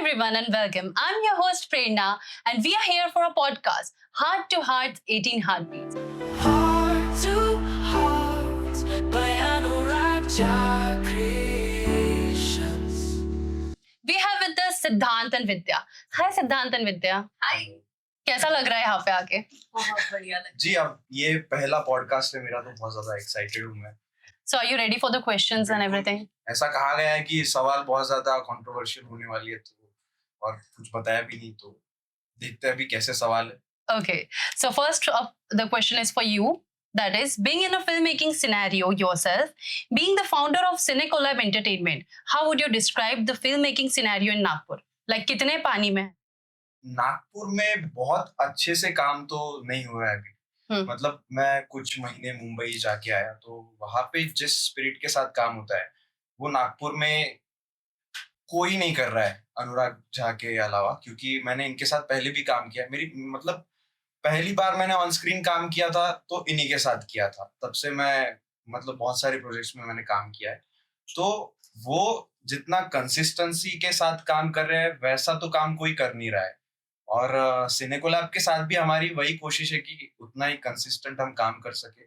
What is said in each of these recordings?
everyone and welcome. I'm your host Prerna and we are here for a podcast, Heart to Heart 18 Heartbeats. Heart to Heart by Anurag Jha Creations. We have with us Siddhant and Vidya. Hi Siddhant and Vidya. हाय कैसा लग रहा है यहाँ पे आके? बहुत बढ़िया लग जी अब ये पहला पॉडकास्ट है मेरा, तो बहुत ज्यादा एक्साइटेड हूँ मैं। So are you ready for the questions and everything? ऐसा कहा गया है कि सवाल बहुत ज्यादा कंट्रोवर्शियल होने वाली है, तो और कुछ बताया भी नहीं, तो देखते हैं अभी कैसे सवाल है। Okay. So first up, the question is for you. That is, being in a filmmaking scenario yourself, being the founder of Cinecolab Entertainment, how would you describe the filmmaking scenario in Nagpur? Like कितने पानी में? नागपुर में बहुत अच्छे से काम तो नहीं हो रहा है अभी। मतलब मैं कुछ महीने मुंबई जाके आया, तो वहां पे जिस स्पिरिट के साथ काम होता है वो नागपुर में कोई नहीं कर रहा है अनुराग झा के अलावा, क्योंकि मैंने इनके साथ पहले भी काम किया। मेरी मतलब पहली बार मैंने ऑन स्क्रीन काम किया था तो इन्हीं के साथ किया था, तब से मैं मतलब बहुत सारे प्रोजेक्ट्स में मैंने काम किया है। तो वो जितना कंसिस्टेंसी के साथ काम कर रहे हैं वैसा तो काम कोई कर नहीं रहा है, और सिनेकोलैब के साथ भी हमारी वही कोशिश है कि उतना ही कंसिस्टेंट हम काम कर सके,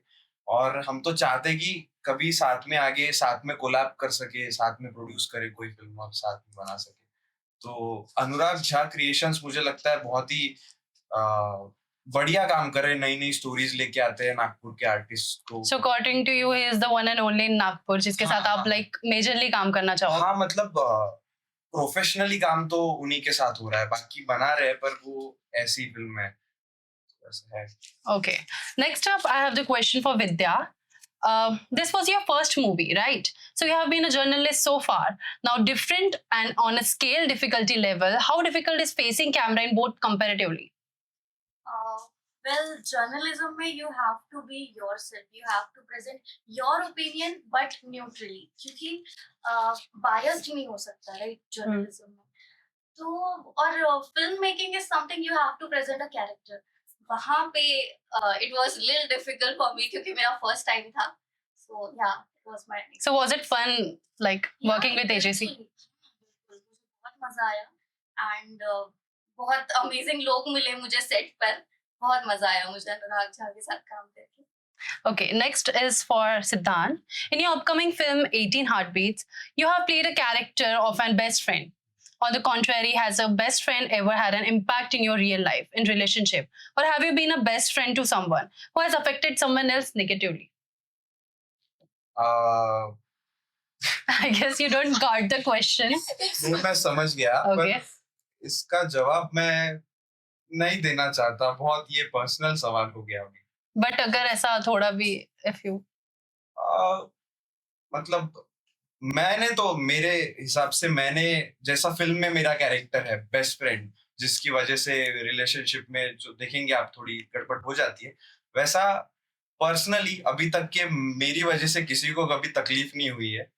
और हम तो चाहते हैं कि कभी साथ में आगे साथ में कोलैब कर सके, साथ में प्रोड्यूस करे कोई फिल्म और साथ में बना सके। तो अनुराग झा क्रिएशंस मुझे लगता है बहुत ही बढ़िया काम कर रहे हैं, नई नई स्टोरीज लेके आते हैं नागपुर के आर्टिस्ट को। So according to you, he is the one and only in Nagpur जिसके साथ आप like majorly काम करना चाहोगे? हाँ मतलब प्रोफेशनली काम तो उन्हीं के साथ हो रहा है, बाकी बना रहे, पर वो ऐसी फिल्म है। Okay. Next up, I have the question for Vidya. This was your first movie, right? So you have been a journalist so far. Now, different and on a scale difficulty level, how difficult is facing camera in both comparatively? well journalism में you have to be yourself, you have to present your opinion but neutrally, क्योंकि biased नहीं हो सकता right journalism में। तो और film making is something you have to present a character। वहाँ पे it was little difficult for me क्योंकि मेरा first time था, so yeah it was my So was it fun like working with AJC? बिल्कुल, मुझे बहुत मजा आया and बहुत अमेजिंग लोग मिले मुझे सेट पर, बहुत मजा आया मुझे अनुराग झा के साथ काम करके। Okay, next is for Siddhant. In your upcoming film 18 Heartbeats, you have played a character of an best friend. On the contrary, has a best friend ever had an impact in your real life, in relationship? Or have you been a best friend to someone who has affected someone else negatively? I guess you don't got the question. नहीं, मैं समझ गया, Okay. पर इसका जवाब मैं नहीं देना चाहता, बहुत ये पर्सनल सवाल हो गया अभी। But अगर ऐसा थोड़ा भी if you मतलब मैंने तो मेरे हिसाब से मैंने जैसा फिल्म में मेरा कैरेक्टर है बेस्ट फ्रेंड, जिसकी वजह से रिलेशनशिप में जो देखेंगे आप थोड़ी गड़बड़ हो जाती है, वैसा पर्सनली अभी तक के मेरी वजह से किसी को कभी तकलीफ नहीं हुई है।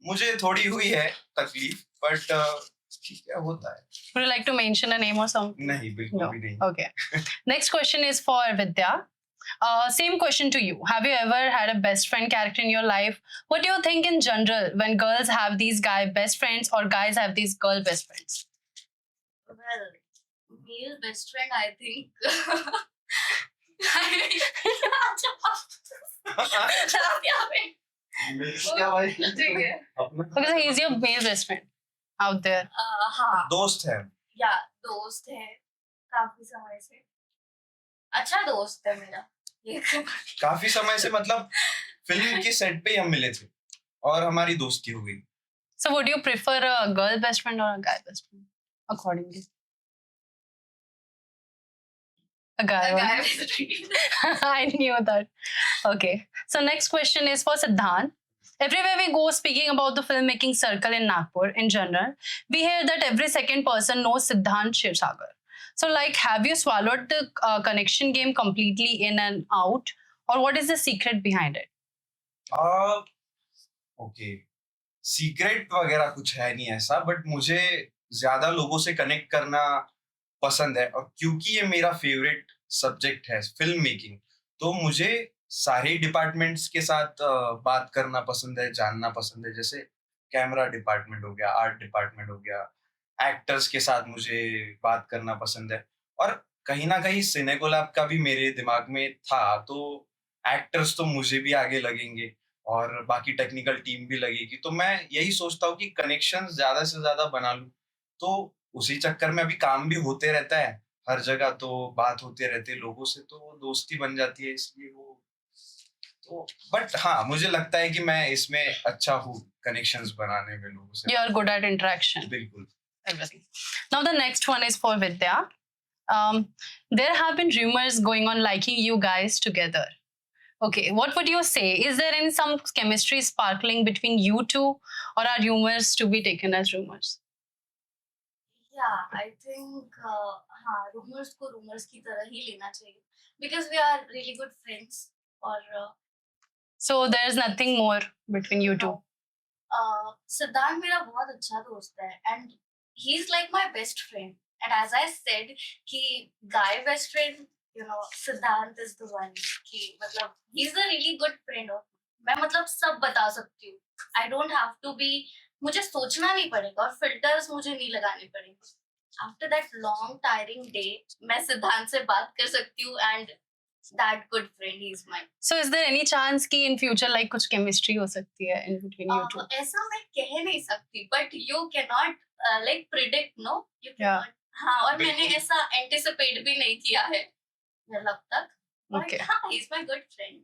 मुझे थोड़ी हुई है तकलीफ, बट ठीक है, होता है। would you like to mention a name or something? नहीं, बिल्कुल No. भी नहीं। Okay. Next question is for Vidya. Same question to you. Have you ever had a best friend character in your life? What do you think in general when girls have these guy best friends or guys have these girl best friends? well male best friend I think क्या भाई? ठीक है। अपना Because he is your male best friend out there. हाँ दोस्त है। या दोस्त है काफी समय से, अच्छा दोस्त है मेरा ये। काफी समय से मतलब फिल्म की सेट पे ही हम मिले थे और हमारी दोस्ती हो गई। So would you prefer a girl best friend or a guy best friend? Accordingly. A guy A one. guy best friend. I knew that. Okay. So next question is for Siddhant. Everywhere we go speaking about the filmmaking circle in Nagpur in general, we hear that every second person knows Siddhant Shivsagar. So like, have you swallowed the connection game completely in and out? Or what is the secret behind it? Okay, secret वगैरह कुछ है नहीं ऐसा, but मुझे ज्यादा लोगों से connect करना पसंद है, और क्योंकि ये मेरा फेवरेट सब्जेक्ट है फिल्म मेकिंग, तो मुझे सारे डिपार्टमेंट्स के साथ बात करना पसंद है, जानना पसंद है। जैसे कैमरा डिपार्टमेंट हो गया, आर्ट डिपार्टमेंट हो गया, एक्टर्स के साथ मुझे बात करना पसंद है। और कहीं ना कहीं सिनेकोलैब का भी मेरे दिमाग में था, तो एक्टर्स तो मुझे भी आगे लगेंगे और बाकी टेक्निकल टीम भी लगेगी, तो मैं यही सोचता हूँ कि कनेक्शन ज्यादा से ज्यादा बना लूं। तो उसी चक्कर में अभी काम भी होते रहता है हर जगह, तो बात होते रहते हैं लोगों से, तो दोस्ती बन जाती है, इसलिए वो तो। बट हाँ, मुझे लगता है कि मैं इसमें अच्छा हूँ कनेक्शंस बनाने में लोगों से। You are good at interaction. बिल्कुल। Everything. Now the next one is for Vidya. There have been rumors going on liking you guys together. Okay, what would you say? Is there any some chemistry sparkling between you two, or are rumors to be taken as rumors? Yeah, I think हाँ, rumors को rumors की तरह ही लेना चाहिए, because we are really good friends. और So there's nothing more between you two. सिद्धांत मेरा बहुत अच्छा दोस्त है, and he's like my best friend. And as I said कि guy best friend, you know, सिद्धांत is the one कि मतलब he's a really good friend of मैं मतलब सब बता सकती हूँ. I don't have to be, मुझे सोचना नहीं पड़ेगा और filters मुझे नहीं लगाने पड़ेंगे. After that long tiring day, मैं सिद्धांत से बात कर सकती हूँ, and that good friend he is mine. So is there any chance कि in future like कुछ chemistry हो सकती है in between you two? ऐसा मैं कह नहीं सकती, but you cannot like predict, no? You Yeah. cannot. हाँ, और मैंने बिल्कुल। ऐसा anticipate भी नहीं किया है अब तक. But Okay. हाँ, he's my good friend.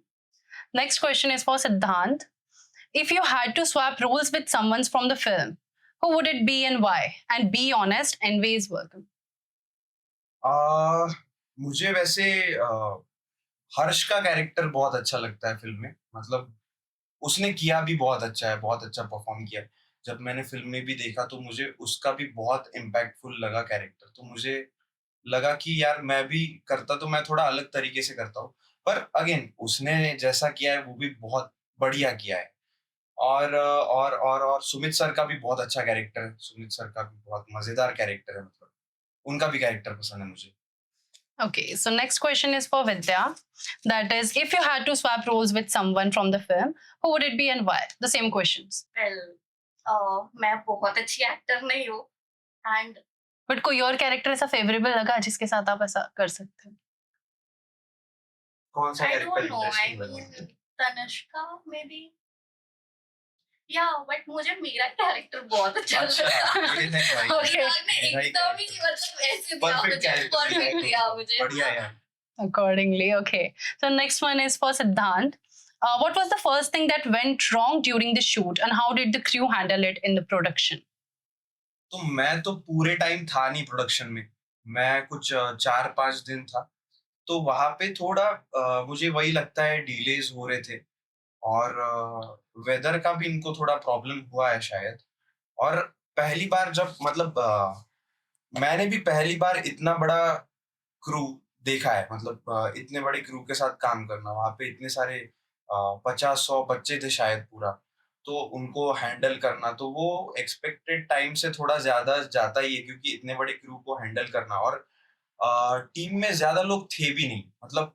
Next question is for Siddhant. If you had to swap roles with someone from the film, who would it be and why? And be honest, envy is welcome. मुझे वैसे हर्ष का character बहुत अच्छा लगता है film में। मतलब उसने किया भी बहुत अच्छा है, बहुत अच्छा परफॉर्म किया है। जब मैंने फिल्म में भी देखा तो मुझे उसका भी बहुत इम्पैक्टफुल लगा कैरेक्टर। तो मुझे लगा कि यार मैं भी करता तो मैं थोड़ा अलग तरीके से करता हूँ। पर अगेन उसने जैसा किया है वो भी बहुत बढ़िया किया है। और सुमित सर का भी बहुत अच्छा कैरेक्टर है। सुमित सर का भी बहुत मजेदार कैरेक्टर है, मतलब उनका भी कैरेक्टर पसंद है मुझे। Okay, so next question is for Vidya. That is, if you had to swap roles with someone from the film, who would it be and why? The same questions. Well, मैं बहुत अच्छी actor नहीं हूँ, and But कोई और character ऐसा favourable लगा जिसके साथ आप ऐसा कर सकते हैं? कौन सा I character don't know. I interesting लगा? mean, Tanishka maybe. Yeah, but मुझे मेरा कैरेक्टर बहुत अच्छा अच्छा, लगा. ये है भाई। Okay. दिमाग में मेरा ही एकदम ही character। मतलब ऐसे दिया Perfect मुझे, character perfect दिया दिया है। मुझे. बढ़िया यार। Accordingly, okay. So next one is for Siddhant. What was the first thing that went wrong during the shoot, and how did the crew handle it in the production? तो मैं तो पूरे टाइम था नहीं प्रोडक्शन में। मैं कुछ 4-5 दिन था। तो वहाँ पे थोड़ा मुझे वही लगता है डिलेज हो रहे थे और वेदर का भी इनको थोड़ा प्रॉब्लम हुआ है शायद। और पहली बार जब मतलब मैंने भी पहली बार इतना बड़ा क्रू देखा है। मतलब इतने बड़े क्रू के साथ काम करना, वहाँ पे इतने सारे 50-100 बच्चे थे शायद पूरा। तो उनको हैंडल करना, तो वो एक्सपेक्टेड टाइम से थोड़ा ज़्यादा जाता ही है, क्योंकि इतने बड़े क्रू को हैंडल करना। और टीम में ज़्यादा लोग थे भी नहीं। मतलब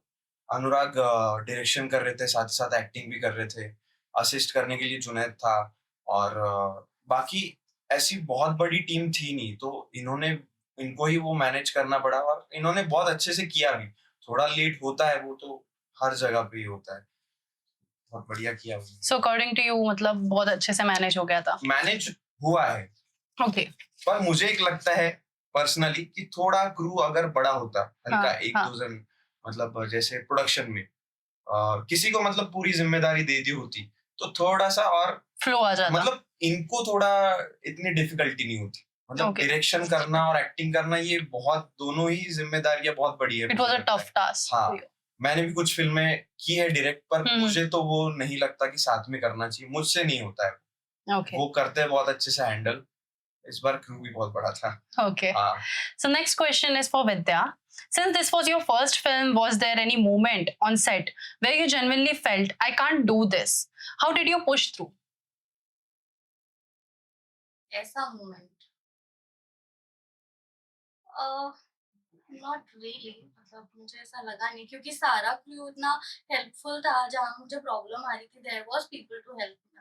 अनुराग डायरेक्शन कर रहे थे, साथ ही साथ एक्टिंग भी कर रहे थे। असिस्ट करने के लिए जुनैद था और बाकी ऐसी बहुत बड़ी टीम थी नहीं। तो इनको ही वो मैनेज करना पड़ा और इन्होंने बहुत अच्छे से किया भी। थोड़ा लेट होता है वो तो हर जगह पे ही होता है। बहुत बढ़िया किया उन्होंने। So according to you, मतलब बहुत अच्छे से मैनेज हो गया था. मैनेज हुआ है। Okay. पर मुझे एक लगता है पर्सनली कि थोड़ा क्रू अगर बड़ा होता हल्का हाँ, एक हाँ. दो जन, मतलब जैसे प्रोडक्शन में किसी को मतलब पूरी जिम्मेदारी दे दी होती तो थोड़ा सा और Flow आ जाता. मतलब इनको थोड़ा इतनी डिफिकल्टी नहीं होती। मतलब Okay. डायरेक्शन करना और एक्टिंग करना ये बहुत दोनों ही जिम्मेदारियां बहुत बड़ी है। It was a tough task. हाँ, for you. मैंने भी कुछ फिल्में की है डायरेक्ट, पर मुझे तो वो नहीं लगता कि साथ में करना चाहिए। मुझसे नहीं होता है। Okay. वो करते हैं बहुत अच्छे से हैंडल। इस बार क्रू भी बहुत बड़ा था। Okay. हाँ। So next question is for Vidya. Since this was your first film, was there any moment on set where you genuinely felt, I can't do this? How did you push through? ऐसा moment not really, मतलब मुझे ऐसा लगा नहीं, क्योंकि सारा crew इतना helpful था। जहाँ मुझे प्रॉब्लम आ रही थी, there was people to help me.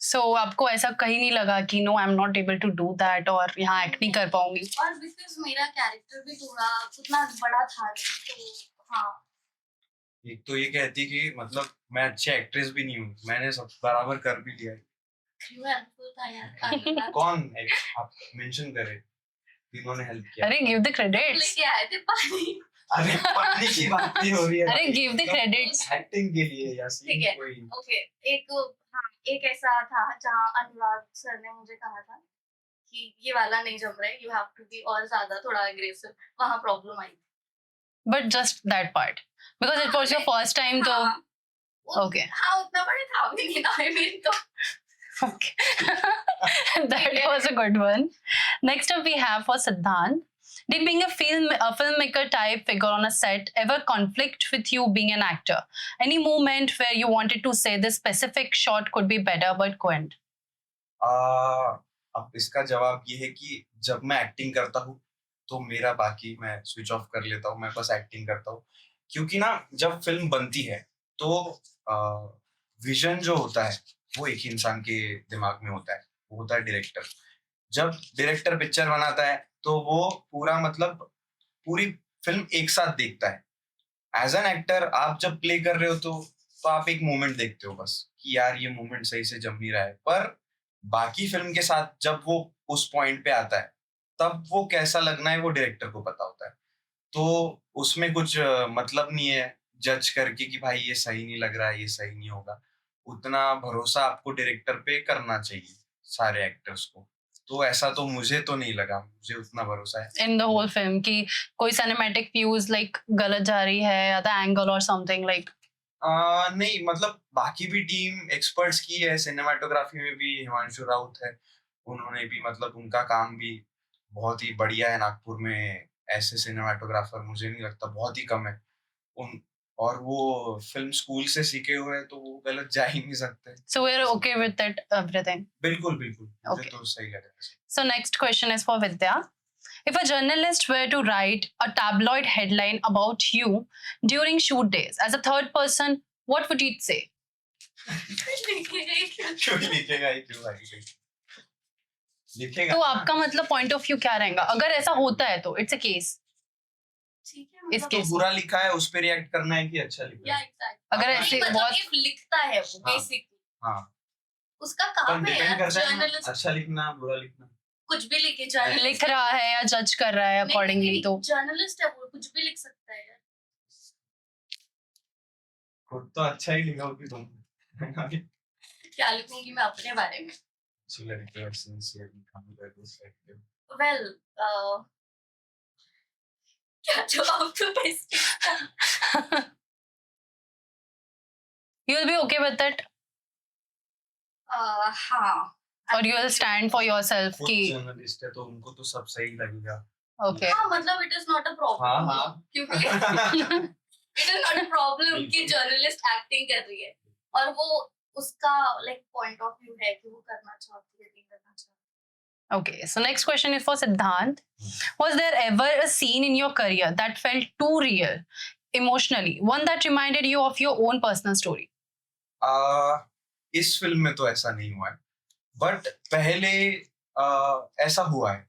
So आपको ऐसा कहीं नहीं लगा कि no I am not able to do that और यहाँ एक्ट नहीं कर पाऊंगी? और बिकॉज मेरा कैरेक्टर भी थोड़ा उतना बड़ा था नहीं, तो हाँ एक तो ये कहती कि मतलब मैं अच्छी एक्ट्रेस भी नहीं हूँ, मैंने सब बराबर कर भी लिया है। क्यों हेल्पफुल था यार। कौन आप मेंशन करे जिन्होंने हेल्प किया? अरे गिव द क्रेडिट्स, लेके आए थे पानी। अरे पानी की बात नहीं हो रही है, अरे गिव द क्रेडिट्स। एक्टिंग के लिए या ठीक सीन है। कोई। ओके, एक ऐसा था जहाँ अनुराग सर ने मुझे कहा था कि ये वाला नहीं जम रहा है, यू हैव टू बी और ज्यादा थोड़ा अग्रेसिव, वहाँ problem I. But just that part because it was your first time तो हाँ, okay. हाँ उतना बड़े था भी नहीं ना, I mean, तो Okay. That was a good one. Next up we have for Siddhant. Did being a filmmaker type figure on a set ever conflict with you being an actor? Any moment where you wanted to say this specific shot could be better but couldn't? अब इसका जवाब ये है कि जब मैं acting करता हूँ तो मेरा बाकी मैं स्विच ऑफ कर लेता हूँ, मैं बस एक्टिंग करता हूँ। क्योंकि ना जब फिल्म बनती है तो विजन जो होता है वो एक ही इंसान के दिमाग में होता है, वो होता है डायरेक्टर। जब डायरेक्टर पिक्चर बनाता है तो वो पूरा मतलब पूरी फिल्म एक साथ देखता है। एज एन एक्टर आप जब प्ले कर रहे हो तो आप एक मोमेंट देखते हो बस कि यार ये मोमेंट सही से जम नहीं रहा है, पर बाकी फिल्म के साथ जब वो उस पॉइंट पे आता है तब वो कैसा लगना है वो डायरेक्टर को पता होता है। तो उसमें कुछ मतलब नहीं है जज करके कि भाई ये सही नहीं लग रहा है, ये सही नहीं होगा। उतना भरोसा आपको डायरेक्टर पे करना चाहिए सारे एक्टर्स को। तो ऐसा तो मुझे तो नहीं लगा, मुझे उतना भरोसा है In the whole film कि कोई cinematic views like गलत जा रही है या the angle or something like नहीं मतलब बाकी भी टीम एक्सपर्ट्स की है, सिनेमाटोग्राफी में भी हिमांशु राउत है, उन्होंने भी मतलब उनका काम भी बहुत ही बढ़िया है। नागपुर में ऐसे सिनेमाटोग्राफर मुझे नहीं लगता, बहुत ही कम है उन, और वो फिल्म स्कूल से सीखे हुए हैं तो वो गलत जा ही नहीं सकते। so we're okay with it everything. बिल्कुल बिल्कुल, मुझे Okay. तो सही लग रहा है। So next question is for Vidya. If a journalist were to write a tabloid headline about you during shoot days as a third person, what would it say? क्यों लिखेगा ये, क्यों भाई लिखेगा? तो आपका मतलब पॉइंट ऑफ व्यू क्या रहेगा अगर ऐसा होता है तो इट्स अ केस? ठीक है, इस मतलब case तो बुरा लिखा है उस पे रिएक्ट करना है कि अच्छा लिखा या है? एग्जैक्ट अगर हाँ, ऐसे मतलब बहुत if लिखता है वो हाँ। बेसिकली हाँ, उसका पर काम है डिपेंड यार, करता है ना, जर्नलिस्ट अच्छा लिखना बुरा लिखना। कुछ भी लिखे, जर्नलिस्ट लिख रहा है या जज कर रहा है अकॉर्डिंगली तो जर्नलिस्ट है, वो कुछ भी लिख सकता है यार। खुद तो अच्छा ही लिखा होगी तुम। क्या लिखूंगी मैं अपने बारे में? वेल क्या जवाब तो best. you will be okay with it हाँ or you will stand for yourself खुद कि जर्नलिस्ट है तो उनको तो सब सही लगेगा। okay हाँ मतलब इट इज नॉट अ हाँ, प्रॉब्लम हाँ। क्योंकि it is not a problem कि बिल्कुल। जर्नलिस्ट एक्टिंग कर रही है और वो उसका लाइक पॉइंट ऑफ व्यू है कि वो करना चाहती है नहीं करना चाहती। okay so next question is for Siddhant. Was there ever a scene in your career that felt too real emotionally, one that reminded you of your own personal story? इस फिल्म में तो ऐसा नहीं हुआ है, बट पहले ऐसा हुआ है।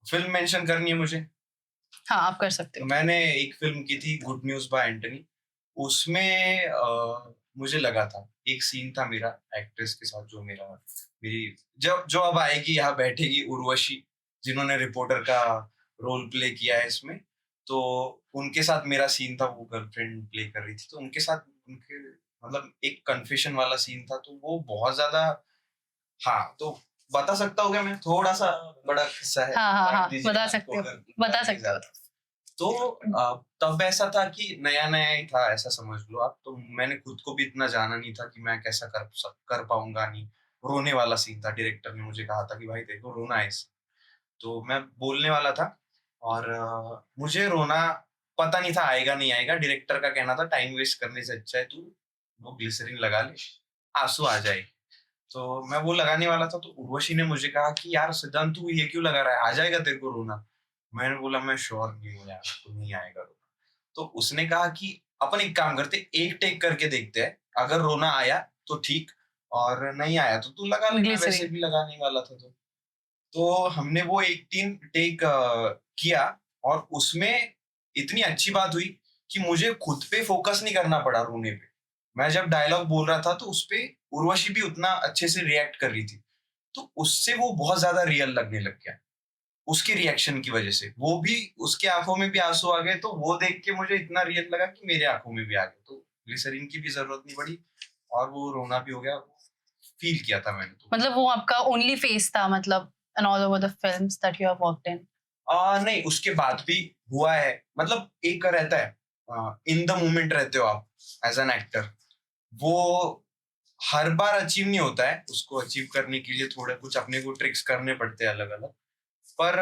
फिल्म मेंशन करनी है मुझे? हाँ आप कर सकते हो। मैंने एक फिल्म की थी गुड न्यूज बाय एंटनी, उसमें मुझे लगा था एक सीन था मेरा एक्ट्रेस के साथ जो मेरी जो अब आएगी यहाँ बैठेगी उर्वशी, जिन्होंने रिपोर्टर का रोल प्ले किया है इसमें, तो उनके साथ मेरा सीन था, वो गर्लफ्रेंड प्ले कर रही थी तो उनके साथ उनके मतलब एक कन्फेशन वाला सीन था, तो वो बहुत ज्यादा। हाँ तो बता सकता हूँ क्या मैं? थोड़ा सा बड़ा किस्सा है, हाँ, काट दीजिए बता आपको सकते हो, अगर बता नहीं सकते हो। ज्यादा। तो तब ऐसा था कि नया नया ही था, ऐसा समझ लो आप। तो मैंने खुद को भी इतना जाना नहीं था कि मैं कैसा कर पाऊंगा नहीं। रोने वाला सीन था, डायरेक्टर ने मुझे कहा था कि भाई देखो रोना है इस, तो मैं बोलने वाला था और मुझे रोना पता नहीं था आएगा नहीं आएगा। डायरेक्टर का कहना था टाइम वेस्ट करने से अच्छा है तू वो ग्लिसरीन लगा ले, आंसू आ जाए। तो मैं वो लगाने वाला था, तो उर्वशी ने मुझे कहा कि यार सिद्धांत तू ये क्यों लगा रहा है, आ जाएगा तेरे को रोना। मैंने बोला मैं श्योर नहीं हूँ यार, तो नहीं आएगा रोना। तो उसने कहा कि अपन एक काम करते, एक टेक करके देखते हैं, अगर रोना आया तो ठीक, और नहीं आया तो तू लगा ले, मैं Glycerin. वैसे भी लगाने वाला था। तो हमने वो 18 टेक किया और उसमें इतनी अच्छी बात हुई कि मुझे खुद पे फोकस नहीं करना पड़ा रोने पे। मैं जब डायलॉग बोल रहा था तो उस पे उर्वशी भी उतना अच्छे से रिएक्ट कर रही थी, तो उससे वो बहुत ज्यादा रियल लगने लग गया उसके रिएक्शन की वजह से। वो भी, उसके आंखों में भी आंसू आ गए, तो वो देख के मुझे इतना रियल लगा कि मेरे आंखों में भी आ गए। तो ग्लिसरीन की भी जरूरत नहीं पड़ी और वो रोना भी हो गया, फील किया था मैंने। तो मतलब वो आपका ओनली फेस था, मतलब in all over the films that you have worked in? नहीं, उसके बाद भी हुआ है। मतलब एक रहता है, इन द मोमेंट रहते हो आप एज एन एक्टर, वो हर बार अचीव नहीं होता है। उसको अचीव करने के लिए थोड़े कुछ अपने को ट्रिक्स करने पड़ते हैं अलग अलग, पर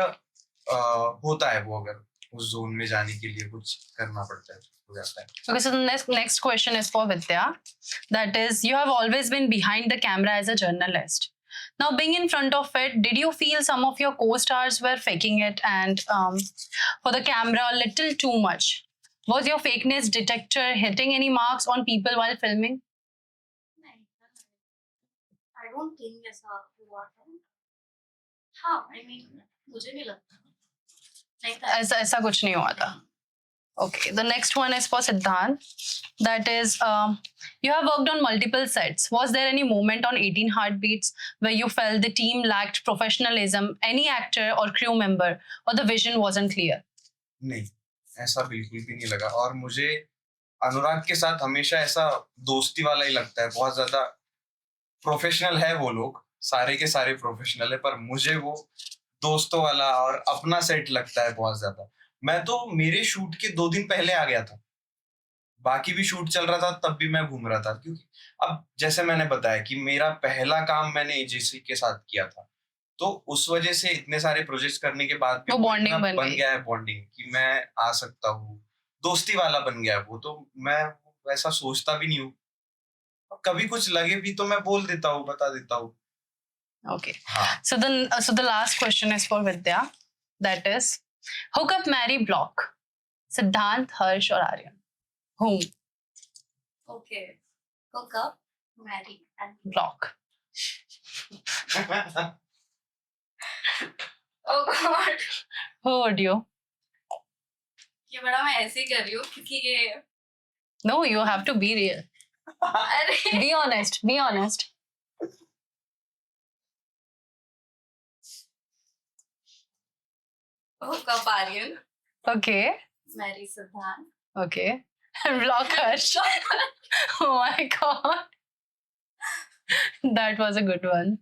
होता है वो। अगर उस जोन में जाने के लिए कुछ करना पड़ता है तो हो जाता है। Okay, so the next question is for Vidya. That is, you have always been behind the camera as a journalist. Now, being in front of it, did you feel some of your co-stars were faking it and for the camera a little too much? Was your fakeness detector hitting any marks on people while filming? नहीं, I don't think ऐसा हुआ था। हाँ, I mean, मुझे नहीं लगता। नहीं था। ऐसा कुछ नहीं हुआ था. Okay, the next one is for Siddhant. That is, you have worked on multiple sets. Was there any moment on 18 Heartbeats where you felt the team lacked professionalism, any actor or crew member, or the vision wasn't clear? नहीं, ऐसा बिल्कुल भी नहीं लगा। और मुझे अनुराग के साथ हमेशा ऐसा दोस्ती वाला ही लगता है। बहुत ज्यादा प्रोफेशनल है वो लोग, सारे के सारे प्रोफेशनल है, पर मुझे वो दोस्तों वाला और अपना सेट लगता है बहुत ज्यादा। मैं तो मेरे शूट के 2 दिन पहले आ गया था, बाकी भी शूट चल रहा था तब भी मैं घूम रहा था, क्योंकि अब जैसे मैंने बताया कि मेरा पहला काम मैंने एजेंसी के साथ किया था, तो उस वजह से इतने सारे प्रोजेक्ट्स करने के बाद भी वो bonding इतना बन बन गई। गया है बॉन्डिंग कि मैं आ सकता हूँ, दोस्ती वाला बन गया है वो। तो मैं वैसा सोचता भी नहीं हूँ, कभी कुछ लगे भी तो मैं बोल देता हूँ, बता देता हूँ। Okay. हाँ, So the last question is for Vidya. That is, hook up, marry, block. Siddhant, Harsh, or Aryan? Whom? Okay, hook up, marry, and Block. oh God, Who would you? ये बड़ा मैं ऐसे ही कर रही हूँ क्योंकि ये No, you have to be real. अरे Be honest. Be honest. hook up Aryan, Okay. marry Siddhant. Okay. And block Harsh. Oh my god. That was a good one.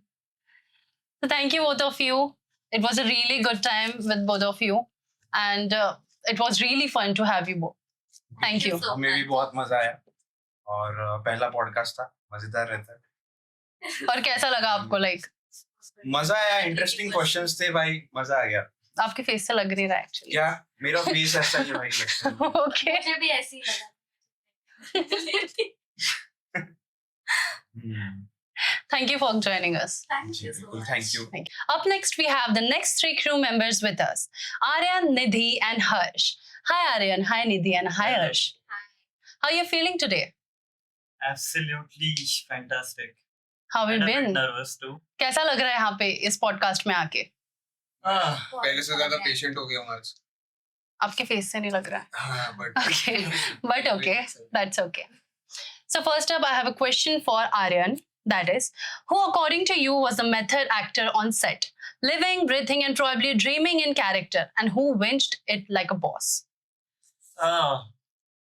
So thank you both of you. It was a really good time with both of you. And it was really fun to have you both. Thank you. so हमें भी much. बहुत मजा आया और पहला podcast था, मजेदार रहता है। और कैसा लगा आपको, लाइक मजा आया, इंटरेस्टिंग क्वेश्चंस थे भाई, मजा आ गया। आपके फेस से लग नहीं रहा एक्चुअली. क्या मेरा फेस ऐसा ही है भाई लगता है। Okay. मुझे भी ऐसे ही लगा। Thank you for joining us. Thank you so much. Thank you. Up next, we have the next 3 crew members with us, Aryan, Nidhi, and Harsh. Hi Aryan, hi Nidhi, and hi Hello. Harsh. How are you feeling today? Absolutely fantastic. How have you And a bit been? nervous too. कैसा लग रहा है यहाँ पे इस podcast में आके? Ah, पहले से ज्यादा पेशेंट हो गया हूँ आज। आपके फेस से नहीं लग रहा है. हाँ, but Okay, but okay, that's okay. So first up, I have a question for Aryan. That is, who according to you was the method actor on set, living, breathing, and probably dreaming in character, and who winched it like a boss?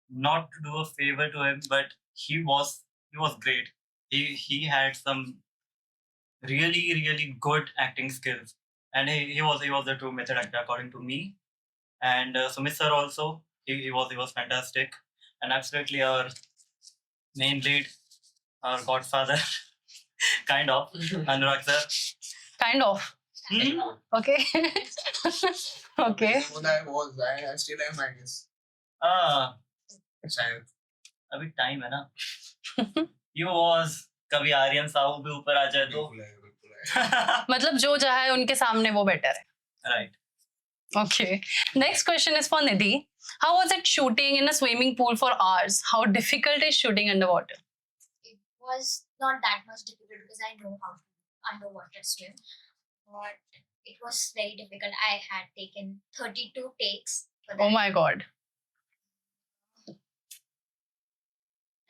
not to do a favor to him, but he was great. He had some really good acting skills, and he was the true method actor according to me. And Sumit sir also, he was fantastic, and absolutely our main lead, our godfather, kind of Anurag sir. Kind of. Hmm? Okay. Okay. I still am, I guess. Ah, शायद। अभी time है ना. You was कभी आर्यन साहू भी ऊपर आ जाए तो. बिल्कुल है, बिल्कुल है। मतलब जो चाहे उनके सामने वो बेटर है. Right. Okay. Next question is for Nidhi. How was it shooting in a swimming pool for hours? How difficult is shooting underwater? It was not that much difficult because I know how to underwater swim. But it was very difficult. I had taken 32 takes for that. Oh my god.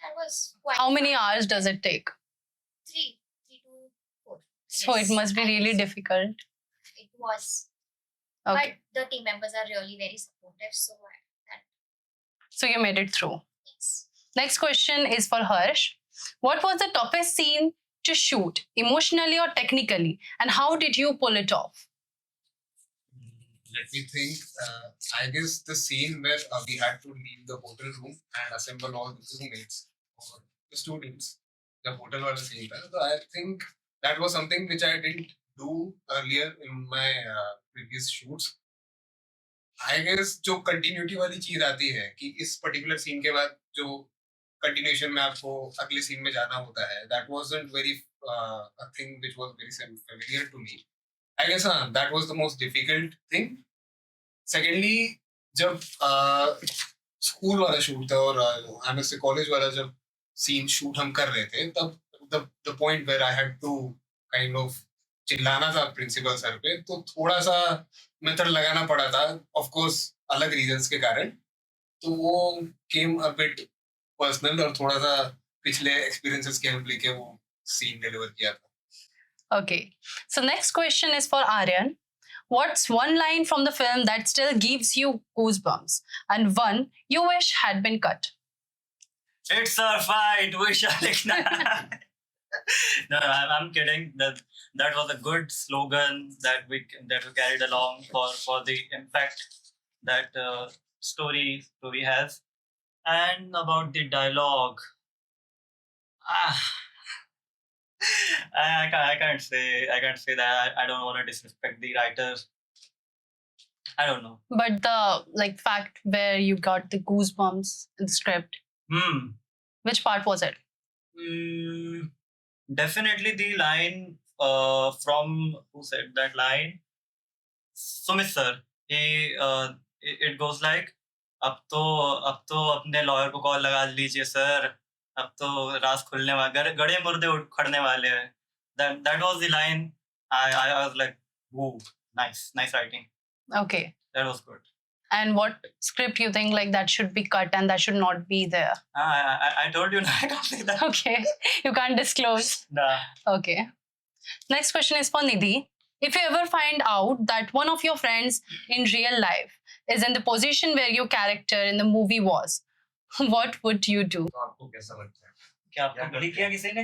That was quite How many hard. hours does it take? 3 to 4. So it Yes, must be I really guess difficult. It was. Okay. But the team members are really very supportive. So So you made it through. yes. Next question is for Harsh. What was the toughest scene to shoot, emotionally or technically? And how did you pull it off? Let me think. I guess the scene where we had to leave the hotel room and assemble all the crewmates or the students, the hotel wala scene tha. So I think that was something which I didn't do earlier in my previous shoots. I guess जो continuity वाली चीज आती है कि इस particular scene के बाद जो continuation में आपको अगले scene में जाना होता है, that wasn't very a thing which was very familiar to me. I guess that was the most difficult thing. Secondly, जब स्कूल वाला शूट था और एमएससी कॉलेज वाला जब सीन शूट हम कर रहे थे तब the point where I had to kind of चिल्लाना था प्रिंसिपल सर पे तो थोड़ा सा मेथड लगाना पड़ा था ऑफ कोर्स अलग रीजंस के कारण तो वो केम अ बिट पर्सनल और थोड़ा सा पिछले एक्सपीरियंसेस की हेल्प लेके वो सीन डिलीवर किया था. Okay. So next question is for Aryan. What's one line from the film that still gives you goosebumps and one you wish had been cut? It's our fight. We shall ignite. No, I'm kidding. That was a good slogan that we carried along for the impact that story has. And about the dialogue, I can't say that. I don't want to disrespect the writers. I don't know. But the fact where you got the goosebumps in the script, which part was it? Definitely the line from who said that line? Sumit sir. It goes like, अब तो अपने lawyer को call लगा लीजिए sir. अब तो राज खुलने वाला गड़े मुर्दे खड़ने वाले हैं. That was the line. I was like, whoa, nice writing. Okay. That was good. And what script you think that should be cut and that should not be there? I told you I can't say that. Okay. You can't disclose. Nah. Okay. Next question is for Nidhi. If you ever find out that one of your friends in real life is in the position where your character in the movie was, what would you do? तो आपको कैसा लगता है? क्या आपको bully किया किसी ने?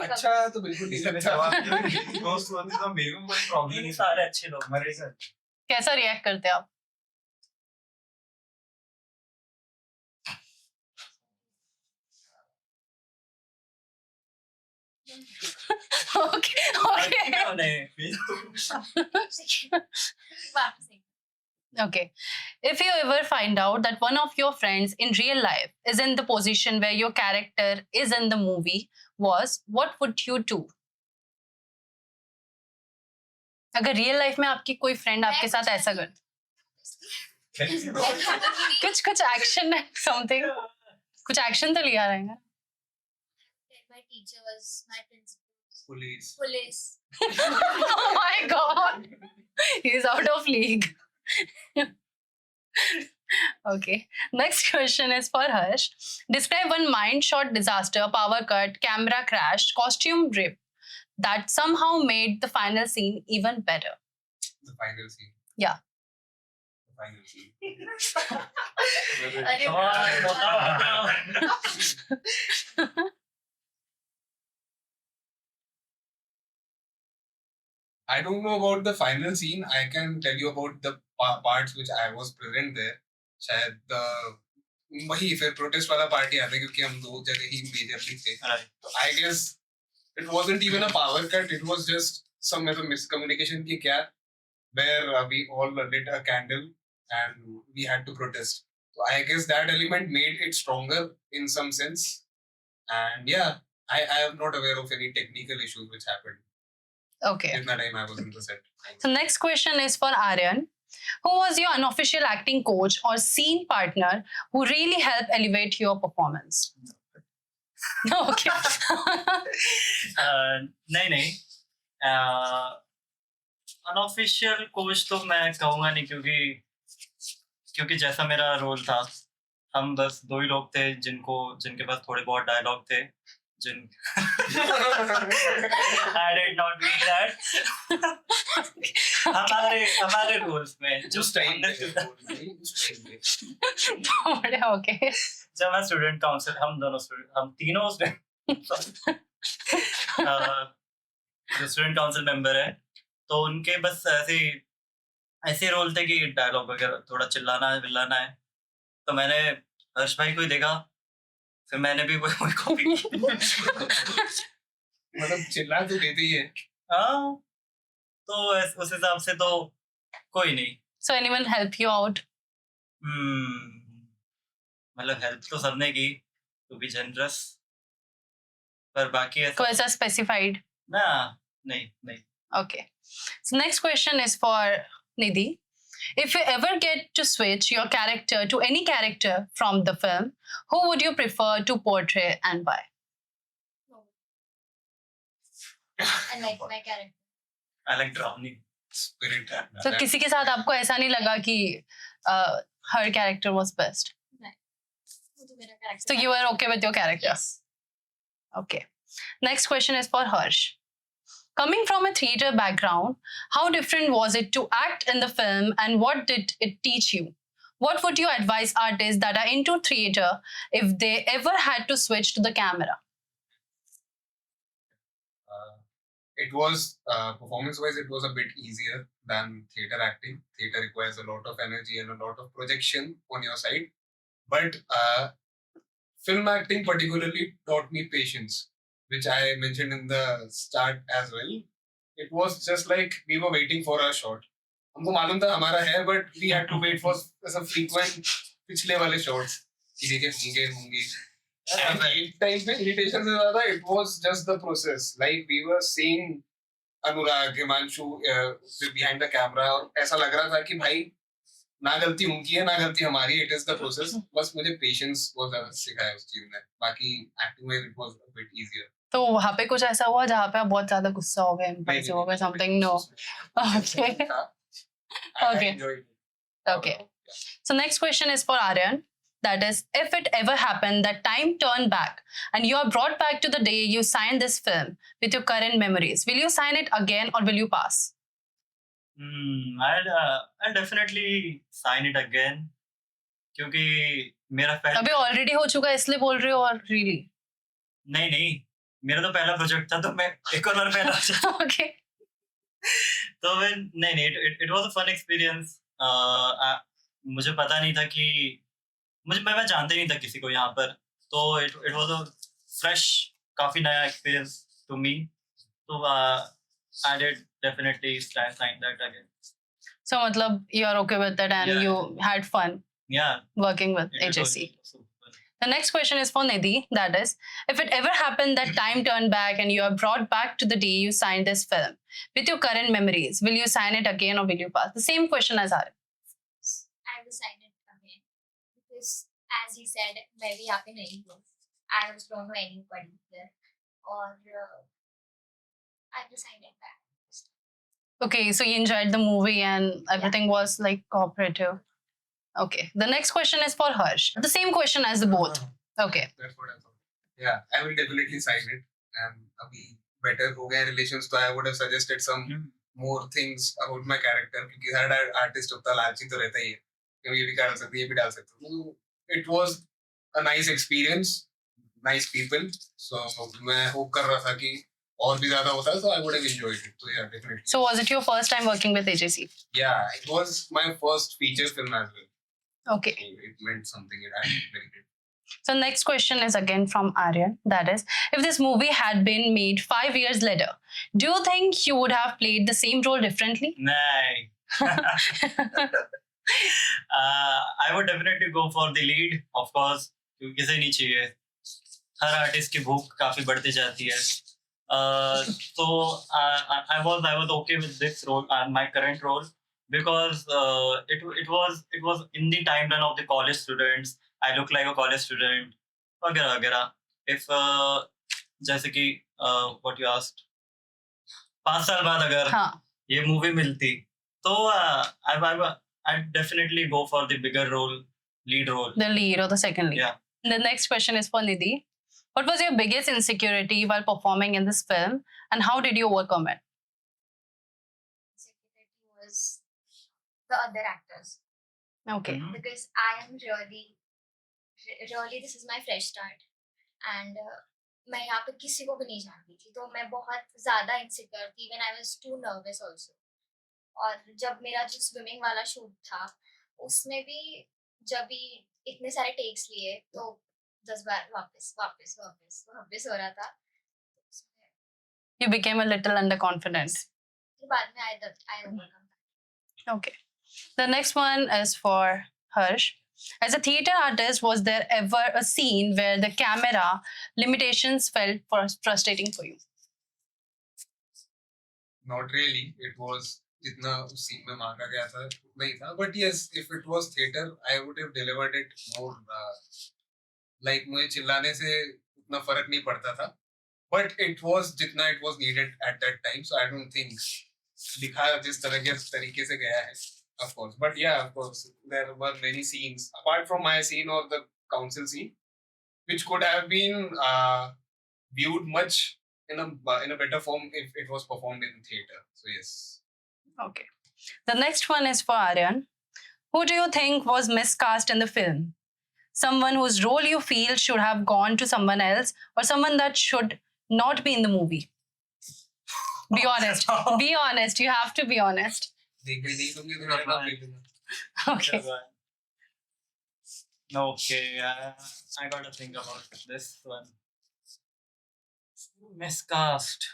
अच्छा तो बिल्कुल नहीं लगता. दोस्त होते तो मेरे को कोई प्रॉब्लम नहीं. सारे अच्छे लोग. हमारे साथ कैसा रिएक्ट करते आप? Okay. Okay. If you ever find out that one of your friends in real life is in the position where your character is in the movie was, what would you do? अगर real life में आपकी कोई friend आपके साथ ऐसा कर कुछ action है समथिंग कुछ एक्शन तो लिया रहेगा. My teacher was my principal. Police. Oh my god, he's out of league. Okay, next question is for Harsh. Describe one mind shot disaster, power cut, camera crash, costume rip that somehow made the final scene even better. The final scene. Yeah. The final scene. अरे I don't know about the final scene. I can tell you about the parts which I was present there. शायद वही फिर protest वाला party आता है क्योंकि हम दो जगह ही मेजरली थे. तो I guess it wasn't even a power cut. It was just some miscommunication की क्या where we all lit a candle and we had to protest. So I guess that element made it stronger in some sense. And yeah, I am not aware of any technical issues which happened. Okay. In that time I was in the set. So next question is for Aryan. Who was your unofficial acting coach or scene partner who really helped elevate your performance? Okay. नहीं unofficial coach तो मैं कहूँगा नहीं, क्योंकि जैसा मेरा role था, हम बस 2 ही लोग थे जिनके पास थोड़े बहुत डायलॉग थे, जिन I did not mean that. हमारे रोल्स में जो उस टाइम पे Okay. जब मैं स्टूडेंट काउंसिल, हम तीनों स्टूडेंट काउंसिल मेंबर है, तो उनके बस ऐसे रोल थे कि डायलॉग वगैरह थोड़ा चिल्लाना है विल्लाना है, तो मैंने हर्ष भाई को ही देखा, फिर मैंने भी वही कॉपी की। मतलब चिल्ला तो देते ही है। हाँ, तो उस हिसाब से तो कोई नहीं। So anyone help you out? मतलब हेल्प तो सबने की, टू बी जनरस, पर बाकी ऐसा कोई ऐसा specified? ना, नहीं। Okay. So next question is for Nidhi. If you ever get to switch your character to any character from the film, who would you prefer to portray and why? I like my character. I like drowning. Spirit So किसी के साथ आपको ऐसा नहीं लगा कि her character was best? वो तो मेरा character So you are okay with your character? Okay. Next question is for Harsh. Coming from a theatre background, how different was it to act in the film and what did it teach you? What would you advise artists that are into theatre if they ever had to switch to the camera? It was performance-wise, it was a bit easier than theater acting. Theater requires a lot of energy and a lot of projection on your side. But film acting particularly taught me patience, which I mentioned in the start as well. It was just like we were waiting for our shot. हमको मालूम था हमारा है, but we had to wait for some frequent पिछले वाले shots कि देखे होंगे. And एक time पे irritation से ज़्यादा it was just the process. Like we were seeing Anurag, Himanshu behind the camera, और ऐसा लग रहा था कि भाई ना गलती उनकी है ना गलती हमारी. It is the process. बस मुझे patience बहुत ज़्यादा सिखाया उस चीज ने. बाकी acting में it was a bit easier. तो वहाँ पे कुछ ऐसा हुआ जहाँ पे आप बहुत ज्यादा गुस्सा हो गए, impulsive हो गए, something? No. Okay. I Okay. enjoyed it. Okay. So next question is for Aryan. That is, if it ever happened that time turned back and you are brought back to the day you signed this film with your current memories, will you sign it again or will you pass? I'll definitely sign it again, क्योंकि मेरा पहला अभी already हो चुका है इसलिए बोल रही हो और really? नहीं, मेरा तो पहला प्रोजेक्ट था, तो मैं एक और बार पहला Okay. तो नहीं, it was a fun experience. मुझे पता नहीं था कि मैं जानते नहीं था किसी को यहाँ पर, तो it was a fresh, काफी नया experience to me. तो I did definitely sign that again. So मतलब you are okay with it and Yeah. you had fun Yeah. working with it was HSC. super. The next question is for Nidhi. That is, if it ever happened that time turned back and you are brought back to the day you signed this film with your current memories, will you sign it again or will you pass? The same question as Aryan. I decided again because, as he said, मैं भी यहाँ पे नहीं हूँ. I just don't know anybody there, और I decided that. Okay, so you enjoyed the movie and everything was like cooperative. Okay, the next question is for Harsh. The same question as the both. Okay. That's what I thought. Yeah, I will definitely sign it. And अभी better हो गए relations, तो I would have suggested some more things about my character, क्योंकि हर artist उतना लालची तो रहता ही है कि ये भी डाल सकते, ये भी डाल सकते. So it was a nice experience, nice people. So मैं hope कर रहा था कि और भी ज़्यादा होता, so I would have enjoyed it. So yeah, definitely. So was it your first time working with HSC? Yeah, it was my first feature film as well. Okay. So it meant something. It had very good. So next question is again from Aryan. That is, if this movie had been made 5 years later, do you think you would have played the same role differently? नहीं. I would definitely go for the lead, of course, क्योंकि किसे नहीं चाहिए. हर artist की भूख काफी बढ़ती जाती है. So I was okay with this role and my current role, because it was in the timeline of the college students. I look like a college student, वगैरह वगैरह. if जैसे कि what you asked 5 साल बाद अगर हाँ. ये movie मिलती तो I'd definitely go for the bigger role, lead role. The lead or the second lead. Yeah. The next question is for Nidhi. What was your biggest insecurity while performing in this film, and how did you overcome it? Insecurity was the other actors Okay. because I am really this is my fresh start and मैं यहाँ पे किसी को भी नहीं जानती थी तो मैं बहुत ज़्यादा इनसिक्योर थी when I was too nervous also. और जब मेरा जो स्विमिंग वाला शूट था उसमें भी जब भी इतने सारे टेक्स लिए तो 10 बार वापस हो रहा था उसमें You became a little underconfident. फिर बाद में I overcome that. Okay. The next one is for Harsh. As a theatre artist, was there ever a scene where the camera limitations felt frustrating for you? Not really. It was जितना उस scene में मांगा गया था उतना ही था. But yes, if it was theater, I would have delivered it more. Like मुझे चिल्लाने से उतना फर्क नहीं पड़ता था. But it was जितना it was needed at that time. So I don't think दिखा जिस तरह के तरीके से गया है. Of course. But yeah, of course, there were many scenes apart from my scene or the council scene, which could have been viewed much in a better form if it was performed in theater. So yes. Okay. The next one is for Aryan. Who do you think was miscast in the film? Someone whose role you feel should have gone to someone else, or someone that should not be in the movie? Be honest. Be honest. You have to be honest. नहीं तो मुझे अपना ले लेना. Okay. Okay, I gotta think about this one. Miscast.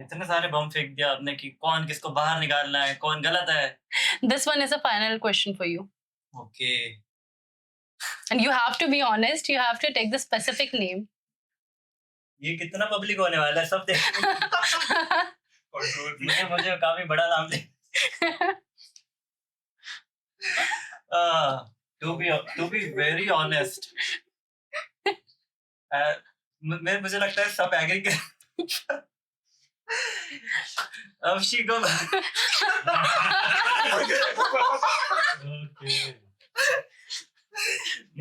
इतने सारे बम फेंक दिया आपने कि कौन किसको बाहर निकालना है, कौन गलत है. This one is a final question for you. Okay. And you have to be honest. You have to take the specific name. ये कितना पब्लिक होने वाला है सब देख. मुझे काफी बड़ा नाम दे. To be very honest, मुझे लगता है सब एग्री कर. अब शी को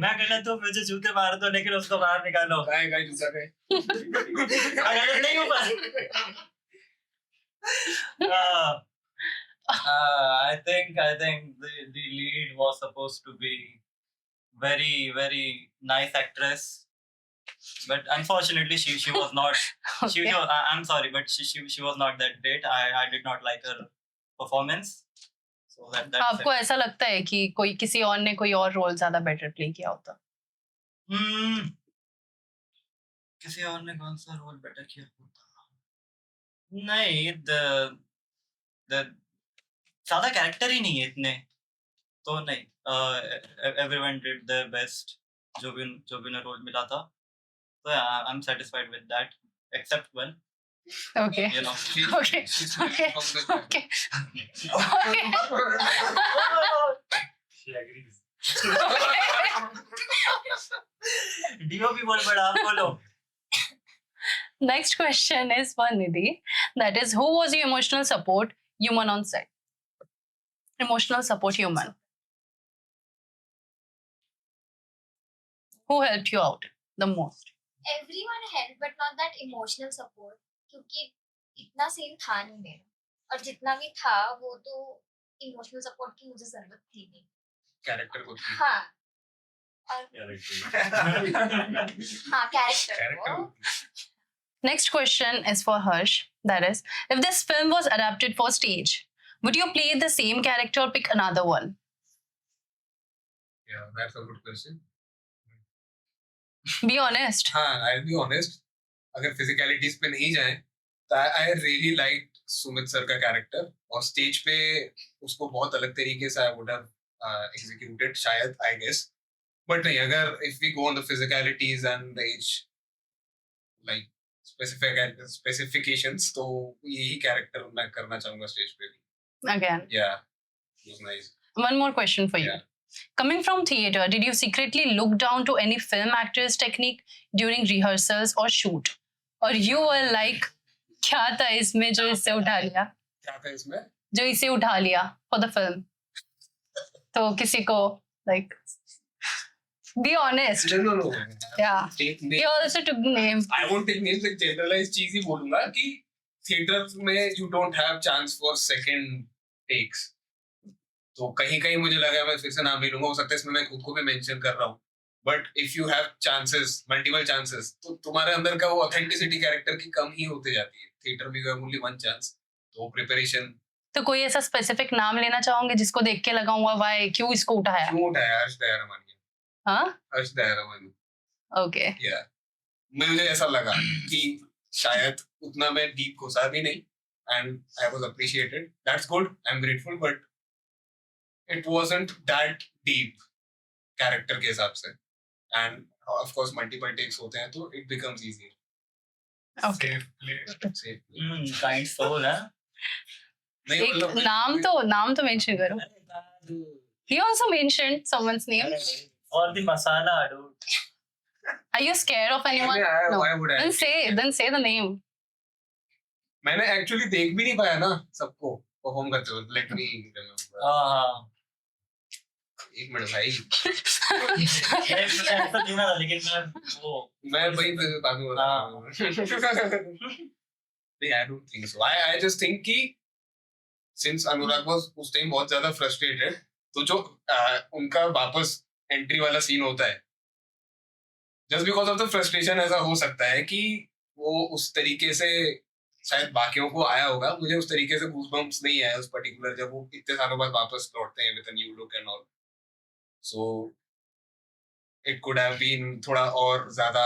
मैं कहना तो मुझे जूते मार दो लेकिन उसको बाहर निकालो. गाय जूता गाय. नहीं हो I think the lead was supposed to be very nice actress, but unfortunately she was not. Okay. I'm sorry, but she was not that great. I did not like her performance. So that's आपको ऐसा लगता है कि कोई किसी और ने कोई और रोल ज्यादा बेटर प्ले किया होता? किसी और ने कौन सा रोल बेटर किया होता? नहीं, the ज्यादा कैरेक्टर ही नहीं है इतने तो नहीं. Everyone did their best जो भी उन्हें रोल मिला था. So yeah, I'm satisfied with that except one. Okay. You know. Okay. Okay. Okay. She agrees. DOP बोल बड़ा आप बोलो. Next question is for Nidhi. That is, who was your emotional support human on set? Emotional support human. Who helped you out the most? Everyone helped but not that emotional support क्योंकि इतना scene था नहीं मेरा और जितना भी था वो तो इमोशनल सपोर्ट की मुझे जरूरत थी नहीं. कैरेक्टर को थी. हाँ और हाँ कैरेक्टर को. Next question is for Harsh. That is, if this film was adapted for stage, would you play the same character or pick another one? Yeah, that's a good question. Be honest. हाँ, I'll be honest. अगर physicalities पे नहीं जाए, तो I really liked Sumit sir का character और stage पे उसको बहुत अलग तरीके से I would have executed शायद I guess. But नहीं, अगर if we go on the physicalities and the age like specifications, तो यही character मैं करना चाहूँगा stage पे भी. Again. Yeah, it was nice. One more question for you. Yeah. Coming from theatre, did you secretly look down to any film actor's technique during rehearsals or shoot? Or you were like, क्या था इसमें जो इससे उठा लिया? क्या था इसमें? जो इसे उठा लिया for the film. तो किसी को like, be honest. No. Yeah. Take He name. also took the name. I won't take names, like generalized चीज ही बोलूंगा कि थिएटर में you don't have chance for second takes. तो कहीं कहीं मुझे लगा मैं फिर से नाम नहीं लूंगा, हो सकता है इसमें मैं खुद को भी मेंशन कर रहा हूँ, but if you have chances, multiple chances, तो तुम्हारे अंदर का वो ऑथेंटिसिटी कैरेक्टर की कम ही होते जाती है. थिएटर में you have only one chance, तो प्रिपरेशन. तो कोई ऐसा स्पेसिफिक नाम लेना चाहोगे जिसको देख के लगा हुआ वाई क्यों इसको उठाया? क्यों उठाया? हर्ष दयारमान. हाँ, हर्ष दयारमान. ओके. या मुझे ऐसा लगा कि शायद उतना मैं डीप घुसा भी नहीं, and I was appreciated. That's good, I am grateful, but it wasn't that deep character के हिसाब से. And of course multiple takes होते हैं तो it becomes easier. Okay. Safe. Kind soul है. नहीं एक मतलब नाम तो मेंशन करो. He also mentioned someone's name. और the masala dude. Are you scared of anyone? No. why would I? Then say the name. मैंने एक्चुअली देख भी नहीं पाया ना सबको परफॉर्म करते हुए. Let me remember. हाँ. एक मिनट भाई, ऐसा नहीं था लेकिन मैं वही बाद में बता रहा हूँ. नहीं, I don't think so. I just think कि सिंस अनुराग वाज उस टाइम बहुत ज्यादा फ्रस्ट्रेटेड, तो जो उनका वापस एंट्री वाला सीन होता है, just because of the frustration ऐसा हो सकता है कि वो उस तरीके से शायद बाकियों को आया होगा. मुझे उस तरीके से गूज़बम्प्स नहीं आया उस पर्टिकुलर, जब वो इतने सालों बाद वापस लौटते हैं with a new look and all. So it could have been थोड़ा और ज्यादा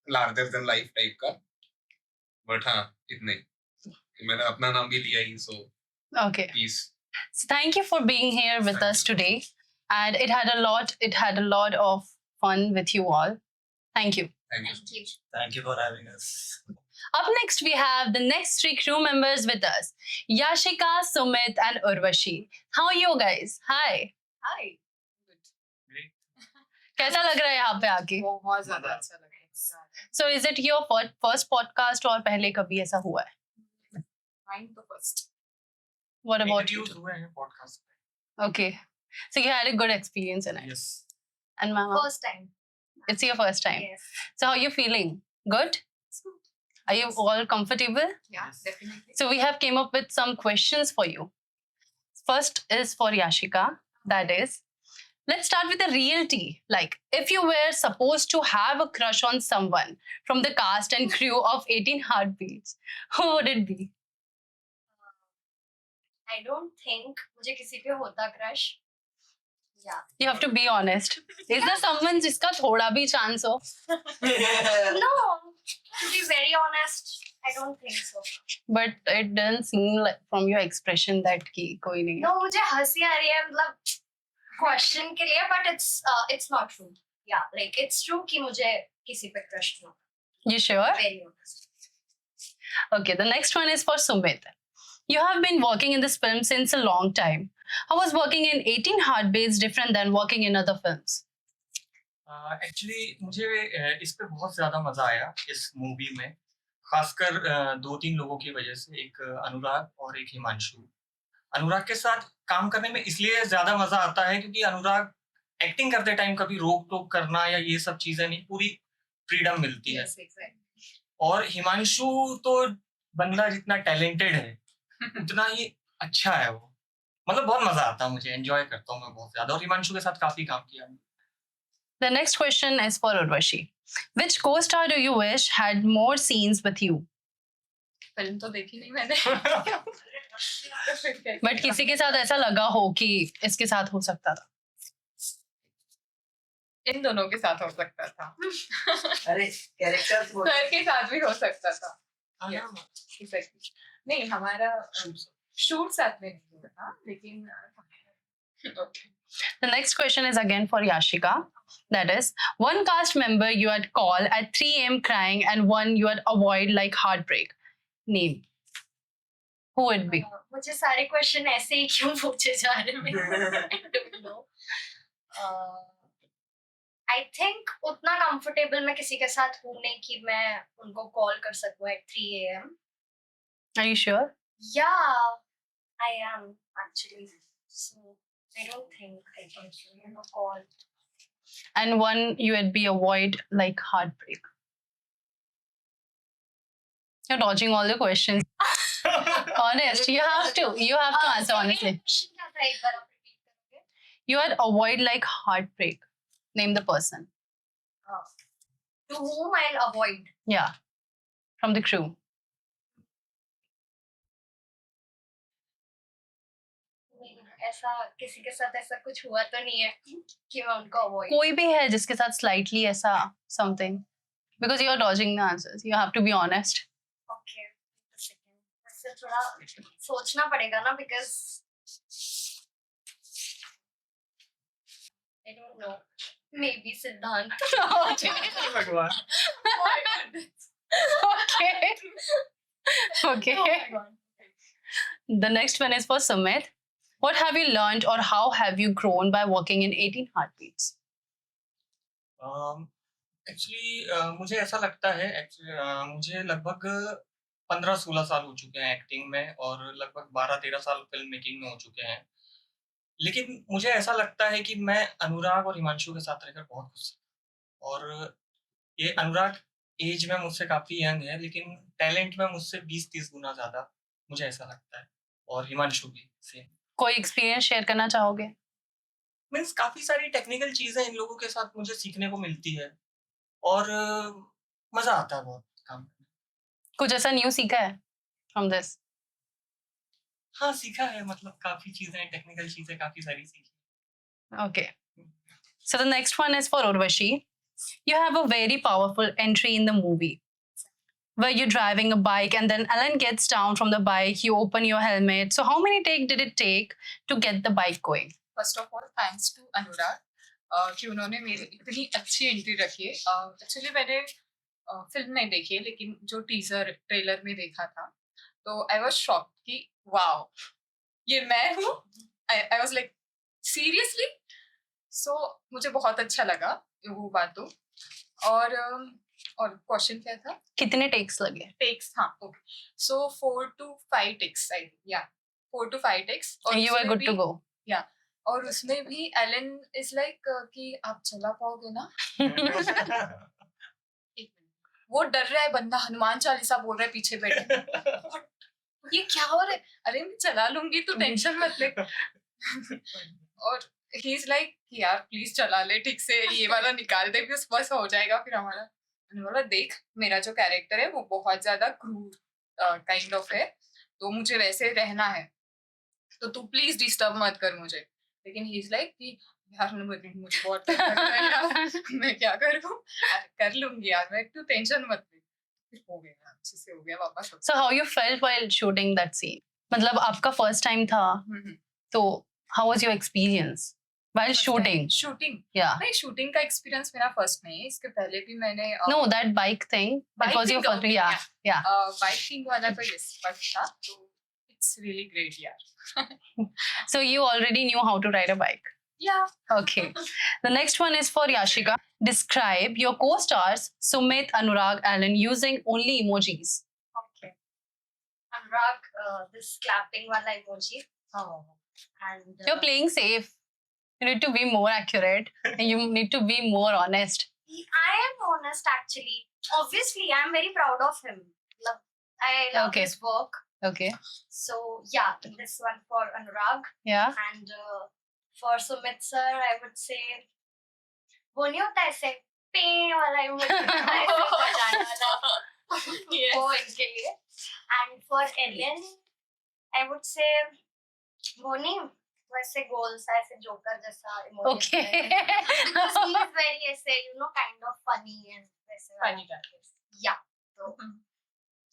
लार्जर देन लाइफ टाइप का, बट हाँ इतने मैंने अपना नाम भी लिया ही. So Okay. Peace. So thank you for being here with us today, and it had a lot of fun with you all. Thank you. Thank you. Thank you. Thank you for having us. Up next, we have the next 3 crew members with us: Yashika, Sumit, and Urvashi. How are you guys? Hi. Hi. कैसा लग रहा है यहाँ पे आके? बहुत ज्यादा अच्छा लग रहा है. So is it your first podcast और पहले कभी ऐसा हुआ है? Mine the first. What about you? हुए हैं podcast. Okay. So you had a good experience in it. Yes. And Mama, First time. it's your first time. Yes. So how are you feeling? Good? Are you all comfortable? Yeah, Yes. definitely. So we have came up with some questions for you. First is for Yashika. That is, let's start with the real tea. Like, if you were supposed to have a crush on someone from the cast and crew of 18 Heartbeats, who would it be? I don't think मुझे किसी पे होता crush. Yeah. You have to be honest. Is there someone जिसका थोड़ा भी chance हो? No. To be very honest, I don't think so. But it doesn't seem like from your expression that कि कोई नहीं है. No, मुझे हंसी आ रही है मतलब question के लिए, but it's not true. Yeah, like it's true कि मुझे किसी पे crush नहीं होता. You sure? Very honest. Okay, the next one is for Sumit. You have been working in this film since a long time. How was working in 18 Heartbeats different than working in other films? Actually मुझे इस पे बहुत ज़्यादा मज़ा आया इस movie में, खासकर 2-3 लोगों की वजह से. एक अनुराग और एक हिमांशु. अनुराग के साथ काम करने में इसलिए ज़्यादा मज़ा आता है क्योंकि अनुराग एक्टिंग करते टाइम कभी रोक टोक करना या ये सब चीज़ें नहीं, पूरी फ्रीडम मिलती है. Yes, exactly. और हिमांशु तो बंदा जितना टैलेंटेड है उतना ही अच्छा है वो. मतलब बहुत मज़ा आता है मुझे, एंजॉय करता हूँ मैं बहुत ज़्यादा, और हिमांशु के साथ काफ़ी काम किया. The next question is for Urvashi. Which co-star do you wish had more scenes with you? Film तो देखी नहीं मैंने. But किसी के साथ ऐसा लगा हो कि इसके साथ हो सकता था? इन दोनों के साथ हो सकता था. अरे कैरेक्टर्स बोल सर के साथ भी हो सकता था. Exactly. नहीं, हमारा शूट साथ में नहीं हुआ था, लेकिन okay. The next question is again for Yashika. That is, one cast member you had call at 3 a.m. crying and one you had avoid like heartbreak. Name. Who would be? मुझे सारे question ऐसे ही क्यों पूछे जा रहे हैं? I don't know. I think उतना comfortable मैं किसी के साथ हूँ नहीं कि मैं उनको कॉल कर सकूँ at 3 a.m. Are you sure? Yeah, I am actually. So I don't think I can call. And one USB avoid like heartbreak. You're dodging all the questions. Honest, you have to answer honestly. क्या था एक बार आप repeat करोगे? You had avoid like heartbreak. Name the person. To whom I'll avoid. Yeah, from the crew. ऐसा किसी के साथ ऐसा कुछ हुआ तो नहीं है कि मैं उनको avoid. कोई भी है जिसके साथ slightly ऐसा something. Because you are dodging the answers. You have to be honest. Okay, a second. वैसे थोड़ा सोचना पड़ेगा ना because I don't know. Maybe Siddhant. भगवान Okay. Okay. Oh my God. The next one is for Sumit. What have you learned or how have you grown by working in 18 Heartbeats? Actually मुझे ऐसा लगता है मुझे लगभग 15-16 साल हो चुके हैं एक्टिंग में और लगभग 12-13 साल फिल्म मेकिंग में हो चुके हैं। लेकिन मुझे ऐसा लगता है कि मैं अनुराग और हिमांशु के साथ रहकर बहुत खुश हूँ। और ये अनुराग एज में मुझसे काफ़ी यंग है, लेकिन टैलेंट में मुझसे 20-30 गुना ज़्यादा मुझे ऐसा लगता है। और हिमांशु भी सेम। कोई एक्सपीरियंस शेयर करना चाहोगे? मीन्स काफ़ी सारी टेक्निकल चीज़ें इन लोगों के साथ मुझे सीखने को मिलती है और मज़ा आता है बहुत काम करने। कुछ ऐसा न्यू सीखा है from this? हाँ, सीखा है, मतलब काफ़ी चीज़ें, टेक्निकल चीज़ें काफ़ी सारी सीखी। Okay. So the next one is for Urvashi. You have a very powerful entry in the movie where you're driving a bike and then Alan gets down from the bike, you open your helmet. So how many takes did it take to get the bike going? First of all thanks to Anurag कि उन्होंने मेरी इतनी अच्छी entry रखी है। Actually मैंने film नहीं देखी है, लेकिन जो टीजर ट्रेलर में देखा था तो आई वाज शॉक्ड कि वाओ ये मैं हूँ। I was like seriously. So मुझे बहुत अच्छा लगा वो बात तो। और क्वेश्चन क्या था? कितने टेक्स लगे? टेक्स, हाँ okay. So 4 to 5 takes I think, या 4 to 5 takes. And you were good to go. और उसमें भी एलन इज लाइक कि आप चला पाओगे ना? एक मिनट, वो डर रहा है बंदा, हनुमान चालीसा बोल रहा है पीछे बैठे। ये क्या हो रहा है? अरे मैं चला लूंगी, तू टेंशन मत ले। और ही इज लाइक यार प्लीज चला ले ठीक से, ये वाला निकाल दे भी बस हो जाएगा फिर हमारा। मैंने बोला देख मेरा जो कैरेक्टर है वो बहुत ज्यादा क्रूर काइंड ऑफ है, तो मुझे वैसे रहना है, तो तू प्लीज डिस्टर्ब मत कर मुझे। लेकिन ही इज लाइक कि यार मुझे बहुत डर लग रहा है यार, मैं क्या करूं? कर लूंगी यार मैं, तू टेंशन मत ले। फिर हो गया, अच्छे से हो गया वापस। So how you felt while shooting that scene? मतलब आपका first time था, तो how was your experience while shooting? Shooting? Yeah. नहीं, शूटिंग का एक्सपीरियंस मेरा फर्स्ट नहीं है, इसके पहले भी मैंने No, that bike thing. That was your first. Yeah. Biking वाला तो यस फर्स्ट था, तो इट्स रियली ग्रेट यार। So you already knew how to ride a bike. या Okay. The next one is for Yashika. Describe your co-stars Sumit, Anurag, Alan using only emojis. Okay. Anurag, this clapping wala emoji. And You're playing safe. You need to be more accurate and you need to be more honest. I am honest actually. Obviously, I am very proud of him. I love Okay. his work. Okay. So yeah, this one for Anurag. Yeah. And for Sumit sir, I would say वो नहीं होता ऐसे पे वाला emoji, ऐसे बजाने वाला, वो इनके लिए। And for Ellen, I would say वो नहीं वैसे गोल सा ऐसे जोकर जैसा emoji Okay. because he is very ऐसे kind of funny and वैसे वाला। Funny guys. Yeah. So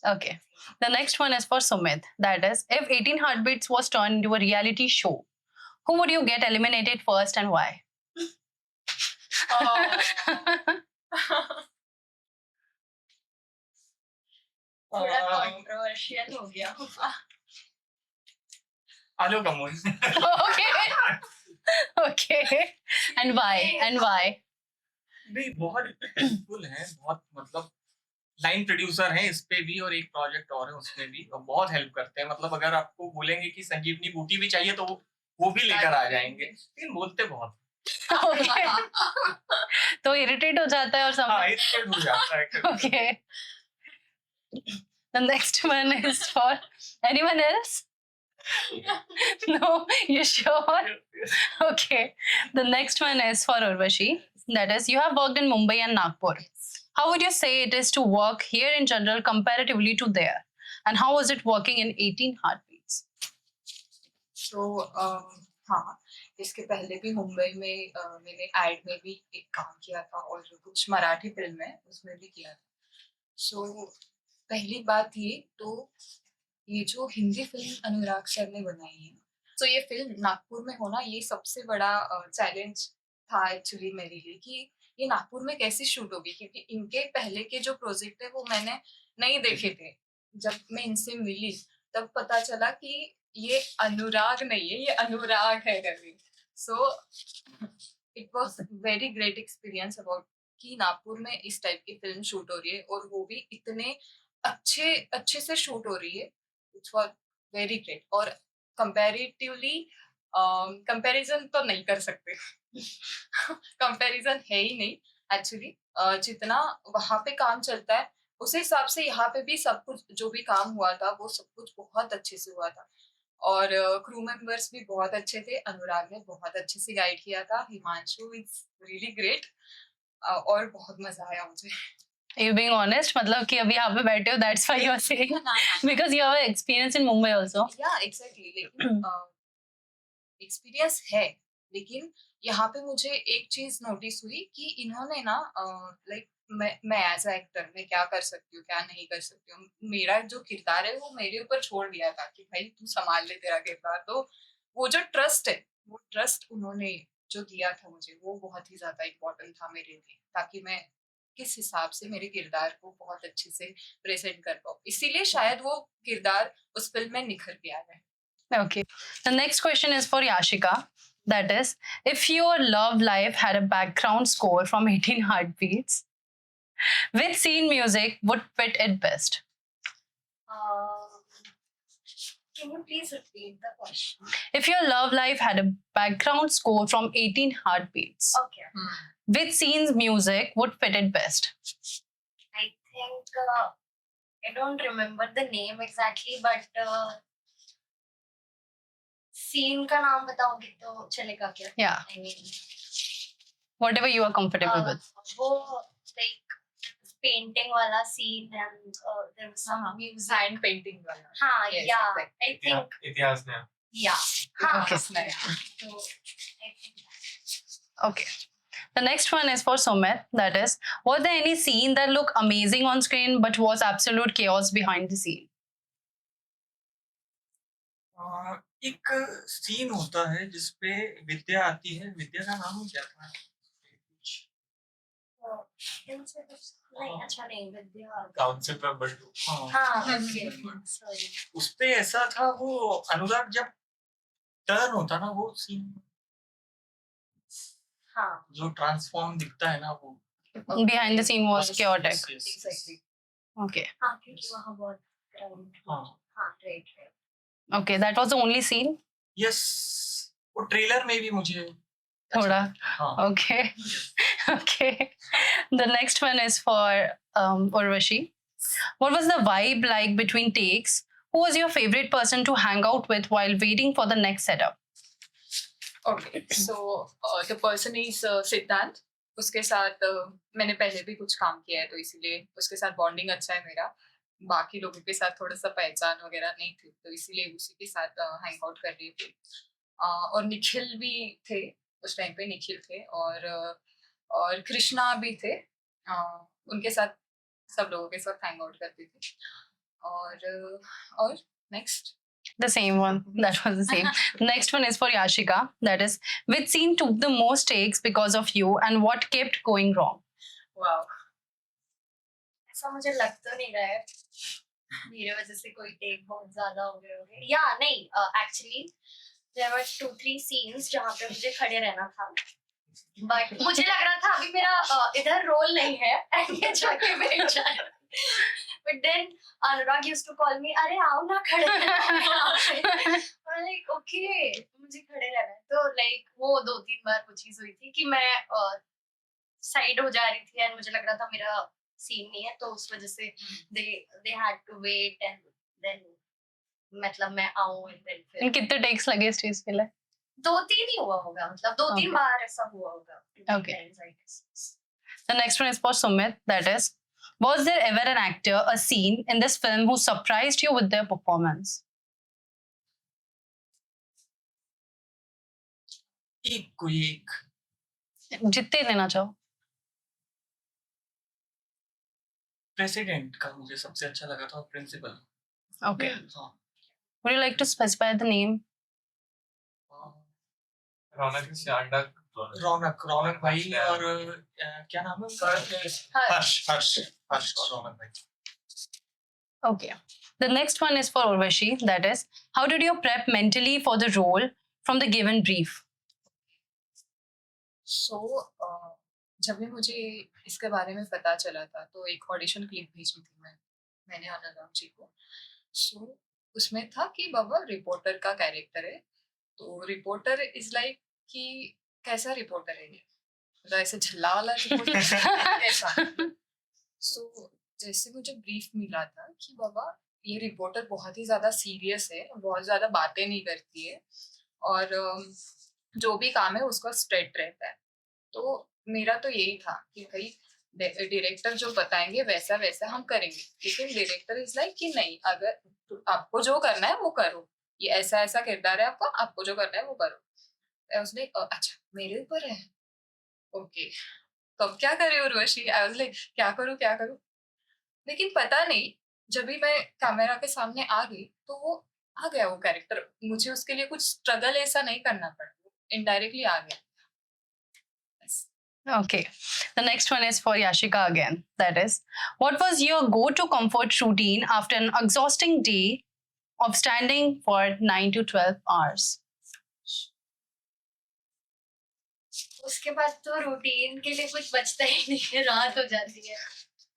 Okay. The next one is for Sumit. That is, if 18 Heartbeats was turned into a reality show, who would you get eliminated first and why? थोड़ा controversial हो गया। आलो कमोल। Okay. Okay. And why? And why? नहीं बहुत helpful है, बहुत मतलब line producer हैं इस पे भी और एक प्रोजेक्ट और है उसमें भी, और बहुत हेल्प करते हैं। मतलब अगर आपको बोलेंगे कि संजीवनी बूटी भी चाहिए तो वो भी लेकर आ जाएंगे, लेकिन बोलते बहुत। Okay. तो इरिटेट हो जाता है और सब. हाँ, इरिटेट हो जाता है कभी-कभी। Okay. The next one is for anyone else? No, you sure? Okay. The next one is for Urvashi. That is, you have worked in Mumbai and Nagpur. How would you say it is to work here in general comparatively to there? And how was it working in 18 Heartbeats? तो हाँ, इसके पहले भी मुंबई में मैंने add में भी एक काम किया था और कुछ मराठी फिल्म है उसमें भी किया था। सो पहली बात ये तो ये जो हिंदी फिल्म अनुराग सर ने बनाई है, तो ये फिल्म नागपुर में होना ये सबसे बड़ा चैलेंज था एक्चुअली मेरे लिए कि ये नागपुर में कैसे शूट होगी, क्योंकि इनके पहले के जो प्रोजेक्ट है वो मैंने नहीं देखे थे। जब मैं इनसे मिली तब पता चला कि ये अनुराग नहीं है, ये अनुराग है Ravi. So it was very great experience about कि नागपुर में इस टाइप की फिल्म शूट हो रही है और वो भी इतने अच्छे से शूट हो रही है। It's was very great. और कंपैरेटिवली कंपैरिजन तो नहीं कर सकते कंपैरिजन है ही नहीं एक्चुअली। जितना वहाँ पे काम चलता है उस हिसाब से यहाँ पे भी सब कुछ जो भी काम हुआ था वो सब कुछ बहुत अच्छे से हुआ था और क्रू मेंबर्स भी बहुत अच्छे थे। अनुराग ने बहुत अच्छे से गाइड किया था। हिमांशु इज रियली ग्रेट और बहुत मजा आया मुझे। You being honest, मतलब कि अभी यहाँ पे बैठे हो, that's why you are saying, because you have experience in Mumbai also. या एग्जैक्टली, लेकिन एक्सपीरियंस है, लेकिन यहाँ पे मुझे एक चीज नोटिस हुई कि इन्होंने ना लाइक मैं एज अ एक्टर मैं क्या कर सकती हूँ क्या नहीं कर सकती हूँ, मेरा जो किरदार है वो मेरे ऊपर छोड़ दिया था कि भाई तू संभाल ले तेरा किरदार। तो वो जो ट्रस्ट है वो ट्रस्ट उन्होंने जो दिया था मुझे वो बहुत ही ज्यादा इम्पोर्टेंट था मेरे लिए, ताकि मैं किस हिसाब से मेरे किरदार को बहुत अच्छे से प्रेजेंट कर पाऊँ। इसीलिए शायद वो किरदार उस फिल्म में निखर के आया है। Okay. The next question is for Yashika. That is, if your love life had a background score from 18 Heartbeats, which scene music would fit it best? Can you please repeat the question? If your love life had a background score from 18 Heartbeats, Okay. which scene's music would fit it best? I think I don't remember the name exactly, but scene का नाम बताओगे तो चलेगा क्या? Yeah, I mean, whatever you are comfortable with. वो like painting वाला scene and there was some music. Hand painting वाला। हाँ, Yes, yeah. exactly. I think इतिहास में yeah. हाँ, Okay. तो I think Okay. The next one is for Sumit. That is, was there any scene that looked amazing on screen but was absolute chaos behind the scene? एक scene होता है जिसपे विद्या आती है, विद्या का नाम क्या था? इनसे कुछ नहीं अच्छा नहीं विद्या। Council number 2। हाँ, okay. Sorry. उसपे ऐसा था, वो अनुराग जब टर्न होता ना वो सीन, हाँ, जो ट्रांसफॉर्म दिखता है ना वो Behind the scene was chaotic. Exactly. Okay. हाँ क्योंकि वहाँ बहुत crowd। हाँ हाँ, right. Okay, that was the only scene? Yes, वो ट्रेलर में भी मुझे Thoda. हाँ Okay. Okay. The next one is for Urvashi. What was the vibe like between takes? Who was your favorite person to hang out with while waiting for the next setup? Okay, so the person is सिद्धांत। उसके साथ मैंने पहले भी कुछ काम किया है तो इसीलिए उसके साथ बॉन्डिंग अच्छा है मेरा। बाकी लोगों के साथ थोड़ा सा पहचान वगैरह नहीं थी तो इसीलिए उसी के साथ हैंग आउट कर रही थी। और निखिल भी थे उस टाइम पे, निखिल थे और कृष्णा भी थे। उनके साथ सब लोगों के साथ हैंग आउट करती थी। और next The same one. That was the same. Next one is for Yashika. That is, which scene took the most takes because of you and what kept going wrong? Wow, ऐसा मुझे लग तो नहीं रहा है मेरे वजह से कोई टेक बहुत ज्यादा हो गए होंगे या नहीं। एक्चुअली there were 2-3 scenes जहाँ पे मुझे खड़े रहना था, but मुझे लग रहा था अभी मेरा इधर रोल नहीं है and ये जाके बैठ जाए. But then Anurag used to call me, अरे आओ ना खड़े रहना. I'm like okay, मुझे खड़े रहना है. तो like वो 2-3 बार वो चीज हुई थी कि मैं साइड हो जा रही थी and मुझे लग रहा था मेरा सीन नहीं है, तो उस वजह से they had to wait and then मतलब मैं आऊं and then फिर कितने टेक्स लगे इस चीज के लिए? 2-3 ही हुआ होगा, मतलब 2-3 Okay. बार ऐसा हुआ होगा. Okay. Times, I guess. The next one is for Sumit. That is, was there ever an actor, a scene in this film who surprised you with their performance? कोई एक जितने देना चाहो. प्रेसिडेंट का मुझे सबसे अच्छा लगा था, प्रिंसिपल. Okay. हाँ. Would you like to specify the name? रौनक भाई और क्या नाम है उनका? हर्ष और रौनक भाई. Okay. The next one is for Urvashi. That is, how did you prep mentally for the role from the given brief? सो जब भी मुझे इसके बारे में पता चला था तो एक ऑडिशन क्लिप भेजी थी मैंने अनुराग जी को. सो उसमें था कि बाबा रिपोर्टर का कैरेक्टर है, तो रिपोर्टर इज लाइक कि कैसा रिपोर्टर है ये, मतलब ऐसे झल्ला वाला रिपोर्टर ऐसा. सो जैसे मुझे ब्रीफ मिला था कि बाबा ये रिपोर्टर बहुत ही ज्यादा सीरियस है, बहुत ज्यादा बातें नहीं करती है और जो भी काम है उसका स्ट्रेट रहता है. तो मेरा तो यही था कि भाई डायरेक्टर जो बताएंगे वैसा वैसा हम करेंगे, लेकिन डायरेक्टर इज लाइक कि नहीं, अगर आपको जो करना है वो करो, ये ऐसा ऐसा किरदार है आपका, आपको जो करना है वो करो. उसने अच्छा मेरे ऊपर है, ओके तो अब क्या करे उर्वशी. आई वाज लाइक क्या करूँ. लेकिन पता नहीं, जब भी मैं कैमरा के सामने आ गई तो वो आ गया वो कैरेक्टर. मुझे उसके लिए कुछ स्ट्रगल ऐसा नहीं करना पड़ा, इनडायरेक्टली आ गया. Okay. The next one is for Yashika again. That is, what was your go-to comfort routine after an exhausting day of standing for 9 to 12 hours? उसके बाद तो रूटीन के लिए कुछ बचता ही नहीं है, रात हो जाती है.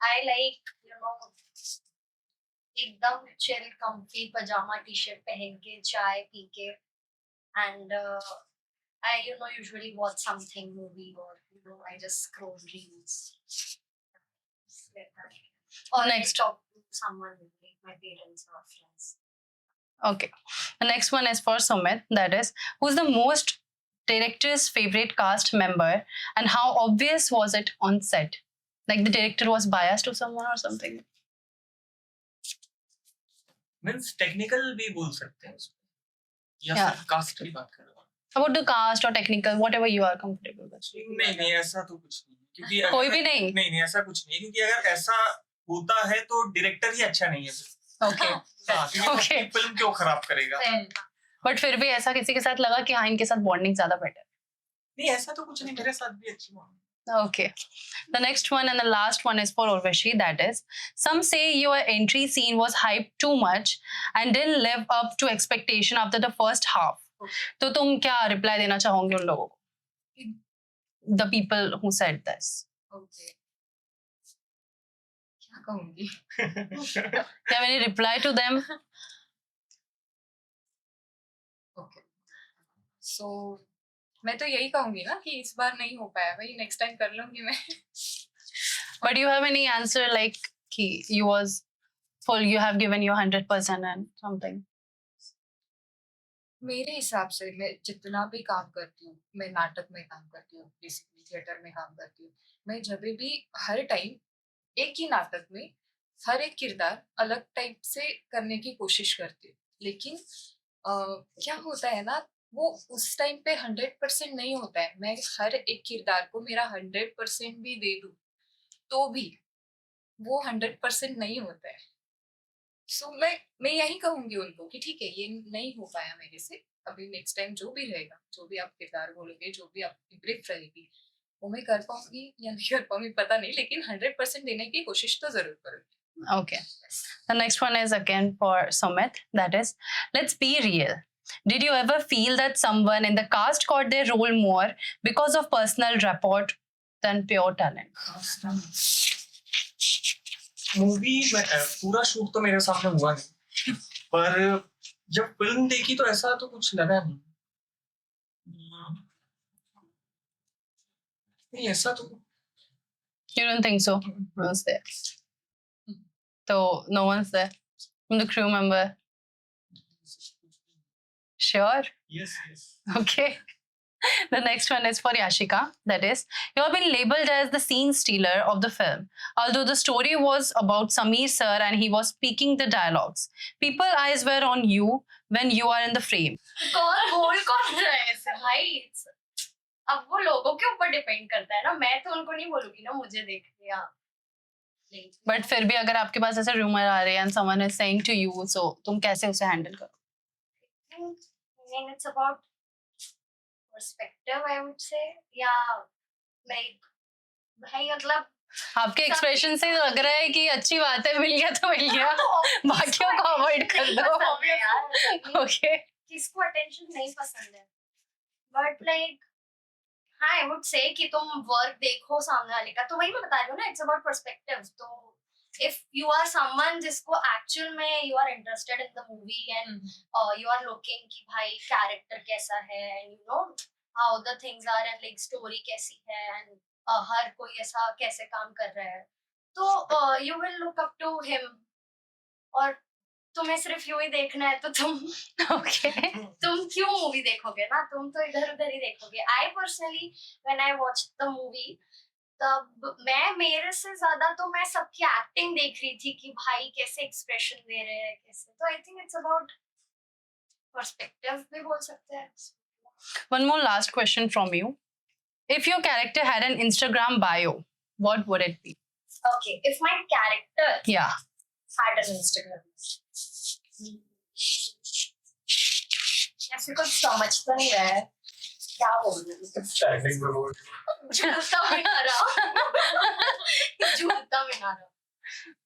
आई लाइक एकदम चिल कंफी पजामा टी शर्ट पहन के चाय पी के and I usually watch something movie or I just scroll reels. Or Next. I talk to someone like my parents or friends. Okay. The next one is for Sumit. That is, who's the most director's favorite cast member and how obvious was it on set? Like the director was biased to someone or something? Means technical भी बोल सकते हैं उसको, या Yeah. सिर्फ cast की बात कर रहे हो? About the cast or technical, whatever you are comfortable with. नहीं ऐसा तो कुछ नहीं, क्योंकि कोई भी नहीं? नहीं ऐसा कुछ नहीं, क्योंकि अगर ऐसा होता है तो डायरेक्टर ही अच्छा नहीं है. Okay. हाँ, क्योंकि Okay. वो फिल्म क्यों खराब करेगा. But फिर भी ऐसा किसी के साथ लगा कि हाँ इनके साथ बॉन्डिंग ज्यादा बेटर. नहीं ऐसा तो कुछ नहीं, मेरे साथ भी अच्छी बात. Okay. The next one and the last one is for Urvashi. That is, some say your entry scene was hyped too much and didn't live up to expectation after the first half. तो तुम क्या reply देना चाहोगे उन लोगों को? The people who said this. Okay क्या कहूँगी. Do you have any reply to them? Okay so मैं तो यही कहूंगी ना कि इस बार नहीं हो पाया भाई, नेक्स्ट टाइम कर लूंगी मैं. But you have any answer like कि you was full, you have given your 100% and something? मेरे हिसाब से मैं जितना भी काम करती हूँ, मैं नाटक में काम करती हूँ, बेसिकली थिएटर में काम करती हूँ, मैं जब भी हर टाइम एक ही नाटक में हर एक किरदार अलग टाइप से करने की कोशिश करती हूँ. लेकिन क्या होता है ना, वो उस टाइम पे 100% नहीं होता है. मैं हर एक किरदार को मेरा 100% भी दे दूँ तो भी वो 100% नहीं होता है. सो मैं यही कहूंगी उनको कि ठीक है ये नहीं हो पाया मेरे से, अभी नेक्स्ट टाइम जो भी रहेगा, जो भी आप किरदार बोलोगे, जो भी आपकी ब्रीफ रहेगी, वो मैं कर पाऊंगी या नहीं कर पाऊंगी पता नहीं, लेकिन 100% देने की कोशिश तो जरूर करूंगी. Okay. The next one is again for Sumit. That is, let's be real. Did you ever feel that someone in the cast got their role more because of personal rapport than pure talent? Movie में पूरा shoot तो मेरे सामने हुआ नहीं, पर जब film देखी तो ऐसा तो कुछ लगा नहीं। नहीं ऐसा तो You don't think so? No one's there. So no one's there from the crew member. Sure. yes. Okay. The next one is for Yashika. That is, you have been labeled as the scene stealer of the film. Although the story was about Sameer sir and he was speaking the dialogues, people eyes were on you when you are in the frame. कौन बोल कौन रहा है ऐसे भाई? अब वो लोगों के ऊपर डिपेंड करता है ना, मैं तो उनको नहीं बोलूंगी ना मुझे देख के। हाँ But फिर भी अगर आपके पास ऐसे rumor आ रहे हैं and someone is saying to you, so तुम कैसे उसे handle करो? I mean, it's about perspective, I would say. Yeah, like भाई मतलब आपके एक्सप्रेशन से लग रहा है कि अच्छी बात है, मिल गया तो मिल गया, बाकियों को अवॉइड कर दो. पसंद है यार, Okay. किसको अटेंशन नहीं पसंद है, बट लाइक हाँ आई वुड से कि तुम वर्क देखो सामने वाले का, तो वही मैं बता रही हूँ ना, इट्स अबाउट पर्सपेक्टिव. तो इफ यू आर समवन जिसको एक्चुअल में you are interested in the movie and you are looking कि भाई कैरेक्टर कैसा है and you know how the things are and like story कैसी है एंड हर कोई ऐसा कैसे काम कर रहा है, तो you will look up to him. और तुम्हें सिर्फ यूं ही देखना है तो तुम Okay. तुम क्यों मूवी देखोगे ना, तुम तो इधर उधर ही देखोगे. I personally when I watch the movie, तब मैं मेरे से ज्यादा तो मैं सबकी एक्टिंग देख रही थी कि भाई कैसे एक्सप्रेशन दे रहे हैं कैसे. तो I think it's about perspective भी बोल सकते हैं. One more last question from you. If your character had an Instagram bio, what would it be? Okay, if my character Yeah. had an Instagram, ऐसे कुछ समझ तो नहीं रहा है क्या बोल रही हूँ. Standing the road. झूलता भी ना रहा झूलता भी ना रहा.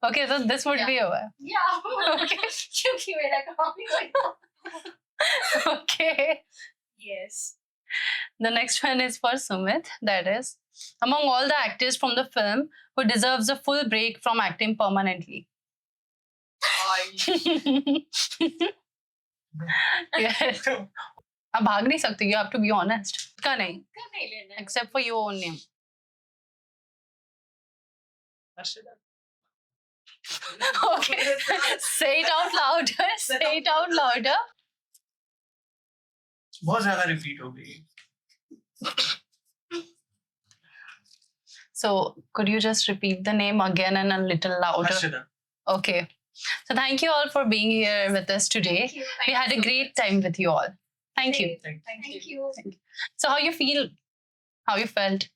Okay, so this would be over. या क्योंकि मेरा काम ही वही था. Okay. Yes. The next one is for Sumit. That is, among all the actors from the film who deserves a full break from acting permanently. Yes. आप भाग नहीं सकते. You have to be honest. का नहीं. का नहीं लेना है. Except for your own name. Okay. Say it out louder. Say it out louder. बहुत ज्यादा रिपीट हो गई. So, could you just repeat the name again and a little louder? Harshada. Okay. So, thank you all for being here with us today. Thank you. We had a great time with you all. Thank you. Thank you. So, how you feel? How you felt?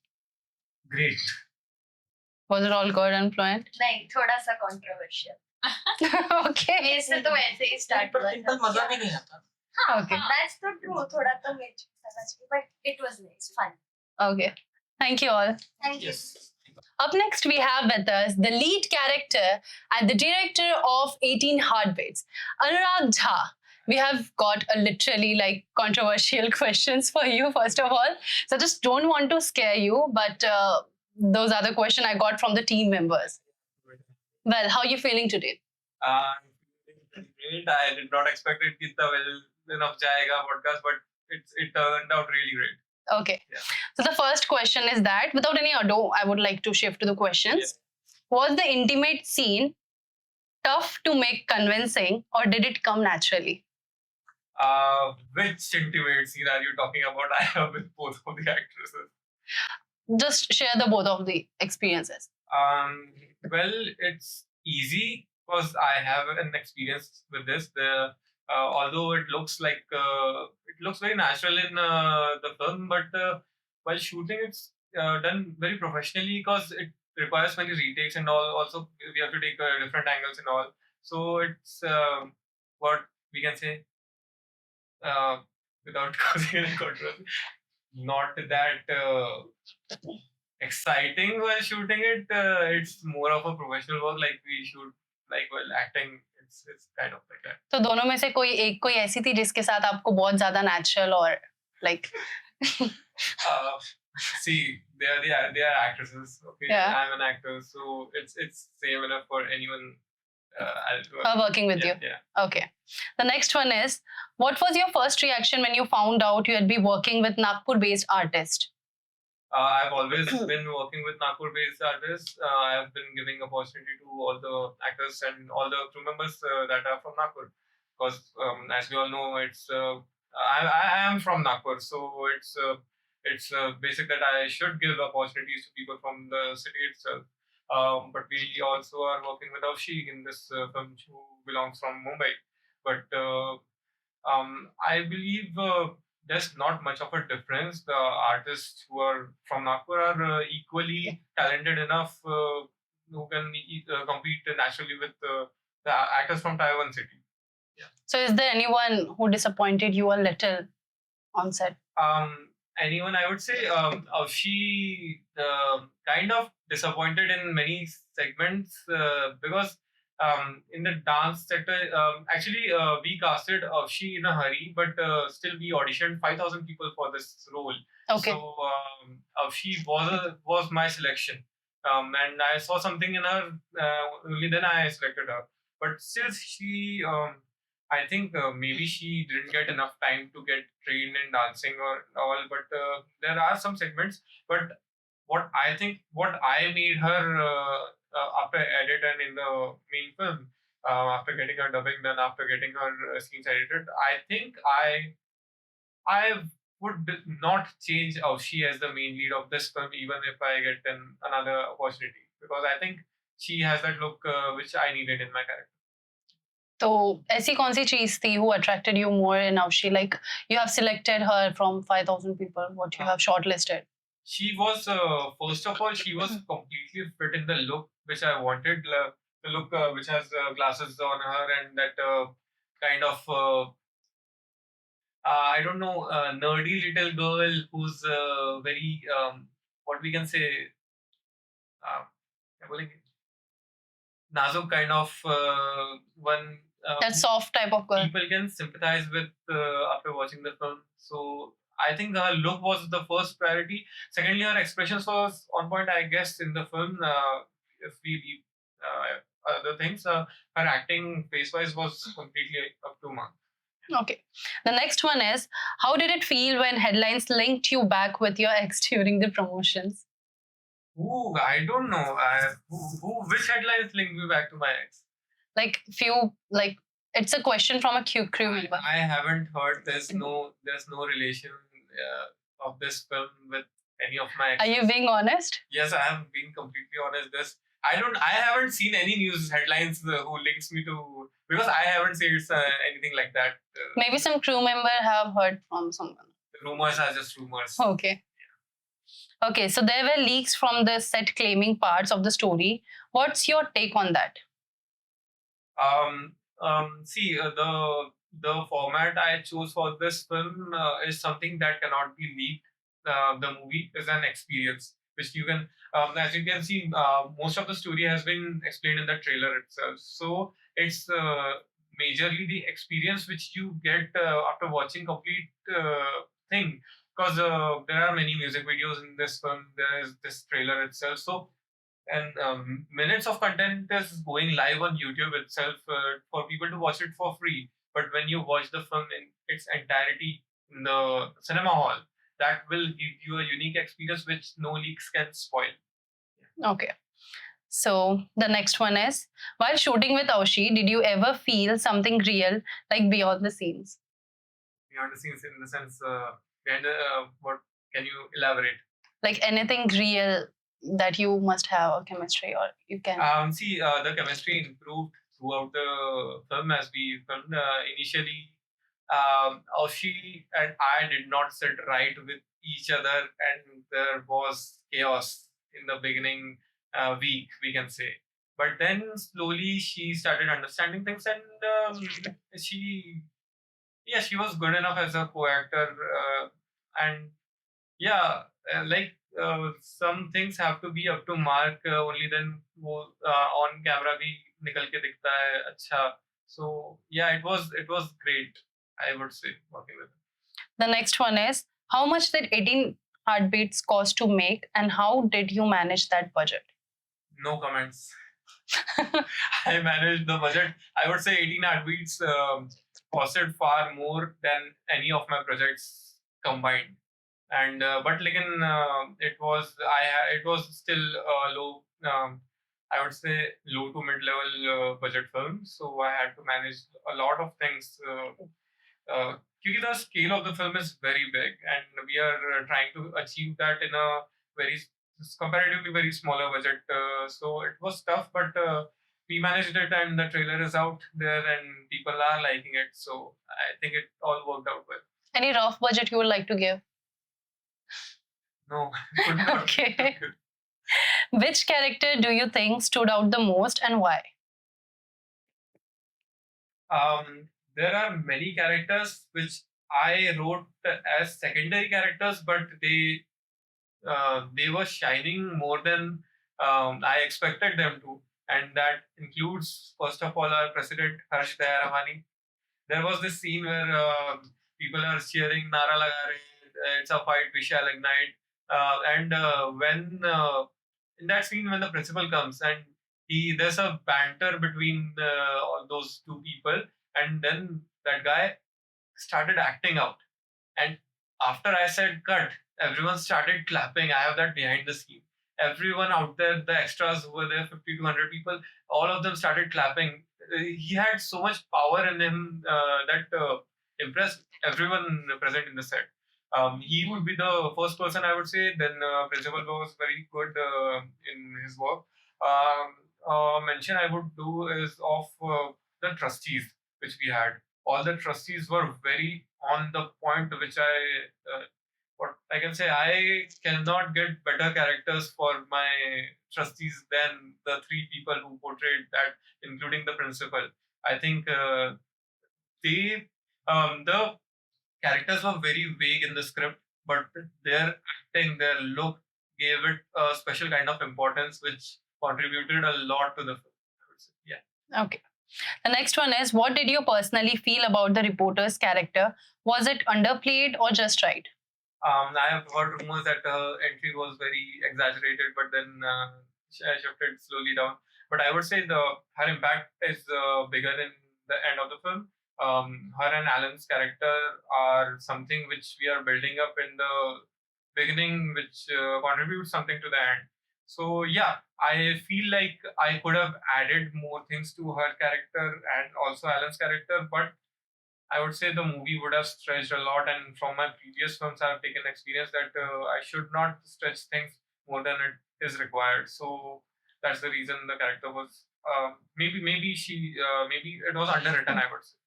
Great. Was it all good and fluent? नहीं, थोड़ा सा controversial. Okay. मेरे से तो वैसे ही start हुआ simple था. मजा भी नहीं आता. हाँ, Okay. that's the true. थोड़ा तो मेरे समझ गई, but it was nice, fun. Okay. Thank you all. Thank you. Yes. Up next, we have with us the lead character and the director of 18 Heartbeats, Anurag Jha. We have got a literally like controversial questions for you, first of all. So just don't want to scare you, but those are the questions I got from the team members. Well, how are you feeling today? Great. I did not expect it kitna well enough jayega podcast, but it turned out really great. Okay. Yeah. So the first question is that, without any ado, I would like to shift to the questions. Was the intimate scene tough to make convincing, or did it come naturally? Which intimate scene are you talking about? I have with both of the actresses. Just share the both of the experiences. Well, it's easy because I have an experience with this. Although it looks like it looks very natural in the film, but while shooting, it's done very professionally because it requires many retakes and all. Also, we have to take different angles and all. So it's what we can say without causing any controversy. Not that exciting while shooting it. It's more of a professional work. Like we shoot like while acting. it's kind of like that. तो दोनों में से कोई ऐसी थी जिसके साथ आपको बहुत ज्यादा natural और like Uh, see, they are actresses. Okay, Yeah. I'm an actor, so it's same enough for anyone. her working with you? Yeah. Okay. The next one is, what was your first reaction when you found out you had been working with Nagpur-based artist? I've always been working with Nagpur-based artists. I have been giving opportunity to all the actors and all the crew members that are from Nagpur. Because as we all know, it's I am from Nagpur, so it's basic that I should give opportunities to people from the city itself. But we also are working with Avshi in this film, who belongs from Mumbai. But I believe there's not much of a difference. The artists who are from Nagpur are equally talented enough who can compete naturally with the actors from Taiwan City. So is there anyone who disappointed you a little on set? Anyone, I would say, she kind of disappointed in many segments because in the dance sector, actually, we casted she in a hurry, but still we auditioned 5,000 people for this role. Okay. So she was my selection, and I saw something in her. Only then I selected her. But still, she. I think maybe she didn't get enough time to get trained in dancing or all, but there are some segments. But what I made her after edit and in the main film, after getting her dubbing done, after getting her scenes edited, I think I would not change Avshi as the main lead of this film, even if I get another opportunity, because I think she has that look which I needed in my character. तो ऐसी कौन सी चीज थी who attracted you more in Avshi? Like you have selected her from 5,000 people, what you have shortlisted. She was first of all, she was completely fit in the look which I wanted. The look which has glasses on her and that kind of I don't know, nerdy little girl who's very what we can say, क्या बोलेंगे? Nazuk kind of one. That soft type of girl. People can sympathize with after watching the film. So I think her look was the first priority. Secondly, her expressions was on point, I guess, in the film. If we leave other things, her acting face-wise was completely up to mark. Okay. The next one is, how did it feel when headlines linked you back with your ex during the promotions? Ooh, I don't know. Which headlines linked me back to my ex? Like it's a question from a crew member. I haven't heard. There's no relation of this film with any of my exes. Are you being honest? Yes, I am being completely honest. I haven't seen any news headlines who links me to, because I haven't seen anything like that. Maybe some crew member have heard from someone. Rumors are just rumors. Okay. Okay, so there were leaks from the set claiming parts of the story. What's your take on that? See, the format I chose for this film is something that cannot be leaked. The movie is an experience which you can, as you can see, most of the story has been explained in the trailer itself. So it's majorly the experience which you get after watching complete thing. Because there are many music videos in this film, there is this trailer itself. So, and minutes of content is going live on YouTube itself for people to watch it for free. But when you watch the film in its entirety in the cinema hall, that will give you a unique experience which no leaks can spoil. Okay. So the next one is, while shooting with Avshi, did you ever feel something real, like beyond the scenes? Beyond the scenes, in the sense, what can you elaborate? Like anything real that you must have a chemistry, or you can. See, the chemistry improved throughout the film as we filmed. Initially, Avshi and I did not sit right with each other, and there was chaos in the beginning week, we can say. But then slowly she started understanding things, and she was good enough as a co-actor, and some things have to be up to mark, only then वो on camera भी निकल के दिखता है अच्छा. So yeah, it was great. I would say working with him. The next one is, how much did 18 Heartbeats cost to make, and how did you manage that budget? No comments. I managed the budget. I would say 18 Heartbeats costed far more than any of my projects combined. And but like it was still low. I would say low to mid level budget film. So I had to manage a lot of things. Because the scale of the film is very big, and we are trying to achieve that in a very comparatively very smaller budget. So it was tough, but we managed it, and the trailer is out there, and people are liking it. So I think it all worked out well. Any rough budget you would like to give? No, could not. Okay. Which character do you think stood out the most, and why? There are many characters which I wrote as secondary characters, but they were shining more than I expected them to, and that includes first of all our president Harsh Dayarahmani. There was this scene where people are cheering "Nara laga rahe, it's a fight, we shall ignite," and when in that scene when the principal comes and there's a banter between all those two people, and then that guy started acting out, and after I said cut, everyone started clapping. I have that behind the scene. Everyone out there, the extras who were there, 50 to 100 people, all of them started clapping. He had so much power in him that impressed everyone present in the set. He would be the first person I would say. Then principal was very good in his work. Mention I would do is of the trustees which we had. All the trustees were very on the point, which what I can say, I cannot get better characters for my trustees than the three people who portrayed that, including the principal. I think the characters were very vague in the script, but their acting, their look gave it a special kind of importance, which contributed a lot to the film, I would say. Yeah. Okay. The next one is, what did you personally feel about the reporter's character? Was it underplayed or just right? I have heard rumors that her entry was very exaggerated, but then shifted slowly down. But I would say her impact is bigger in the end of the film. Her and Alan's character are something which we are building up in the beginning, which contributes something to the end. So yeah, I feel like I could have added more things to her character and also Alan's character, but I would say the movie would have stretched a lot, and from my previous films, I've taken experience that I should not stretch things more than it is required. So that's the reason the character was maybe it was underwritten, I would say.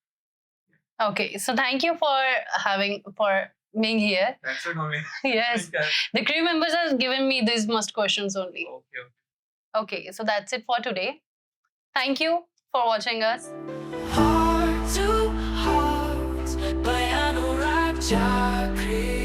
Okay, so thank you for being here. That's it only. Yes, the crew members have given me these must questions only. Okay, so that's it for today. Thank you for watching us. Heart to heart by Anurag Chakri.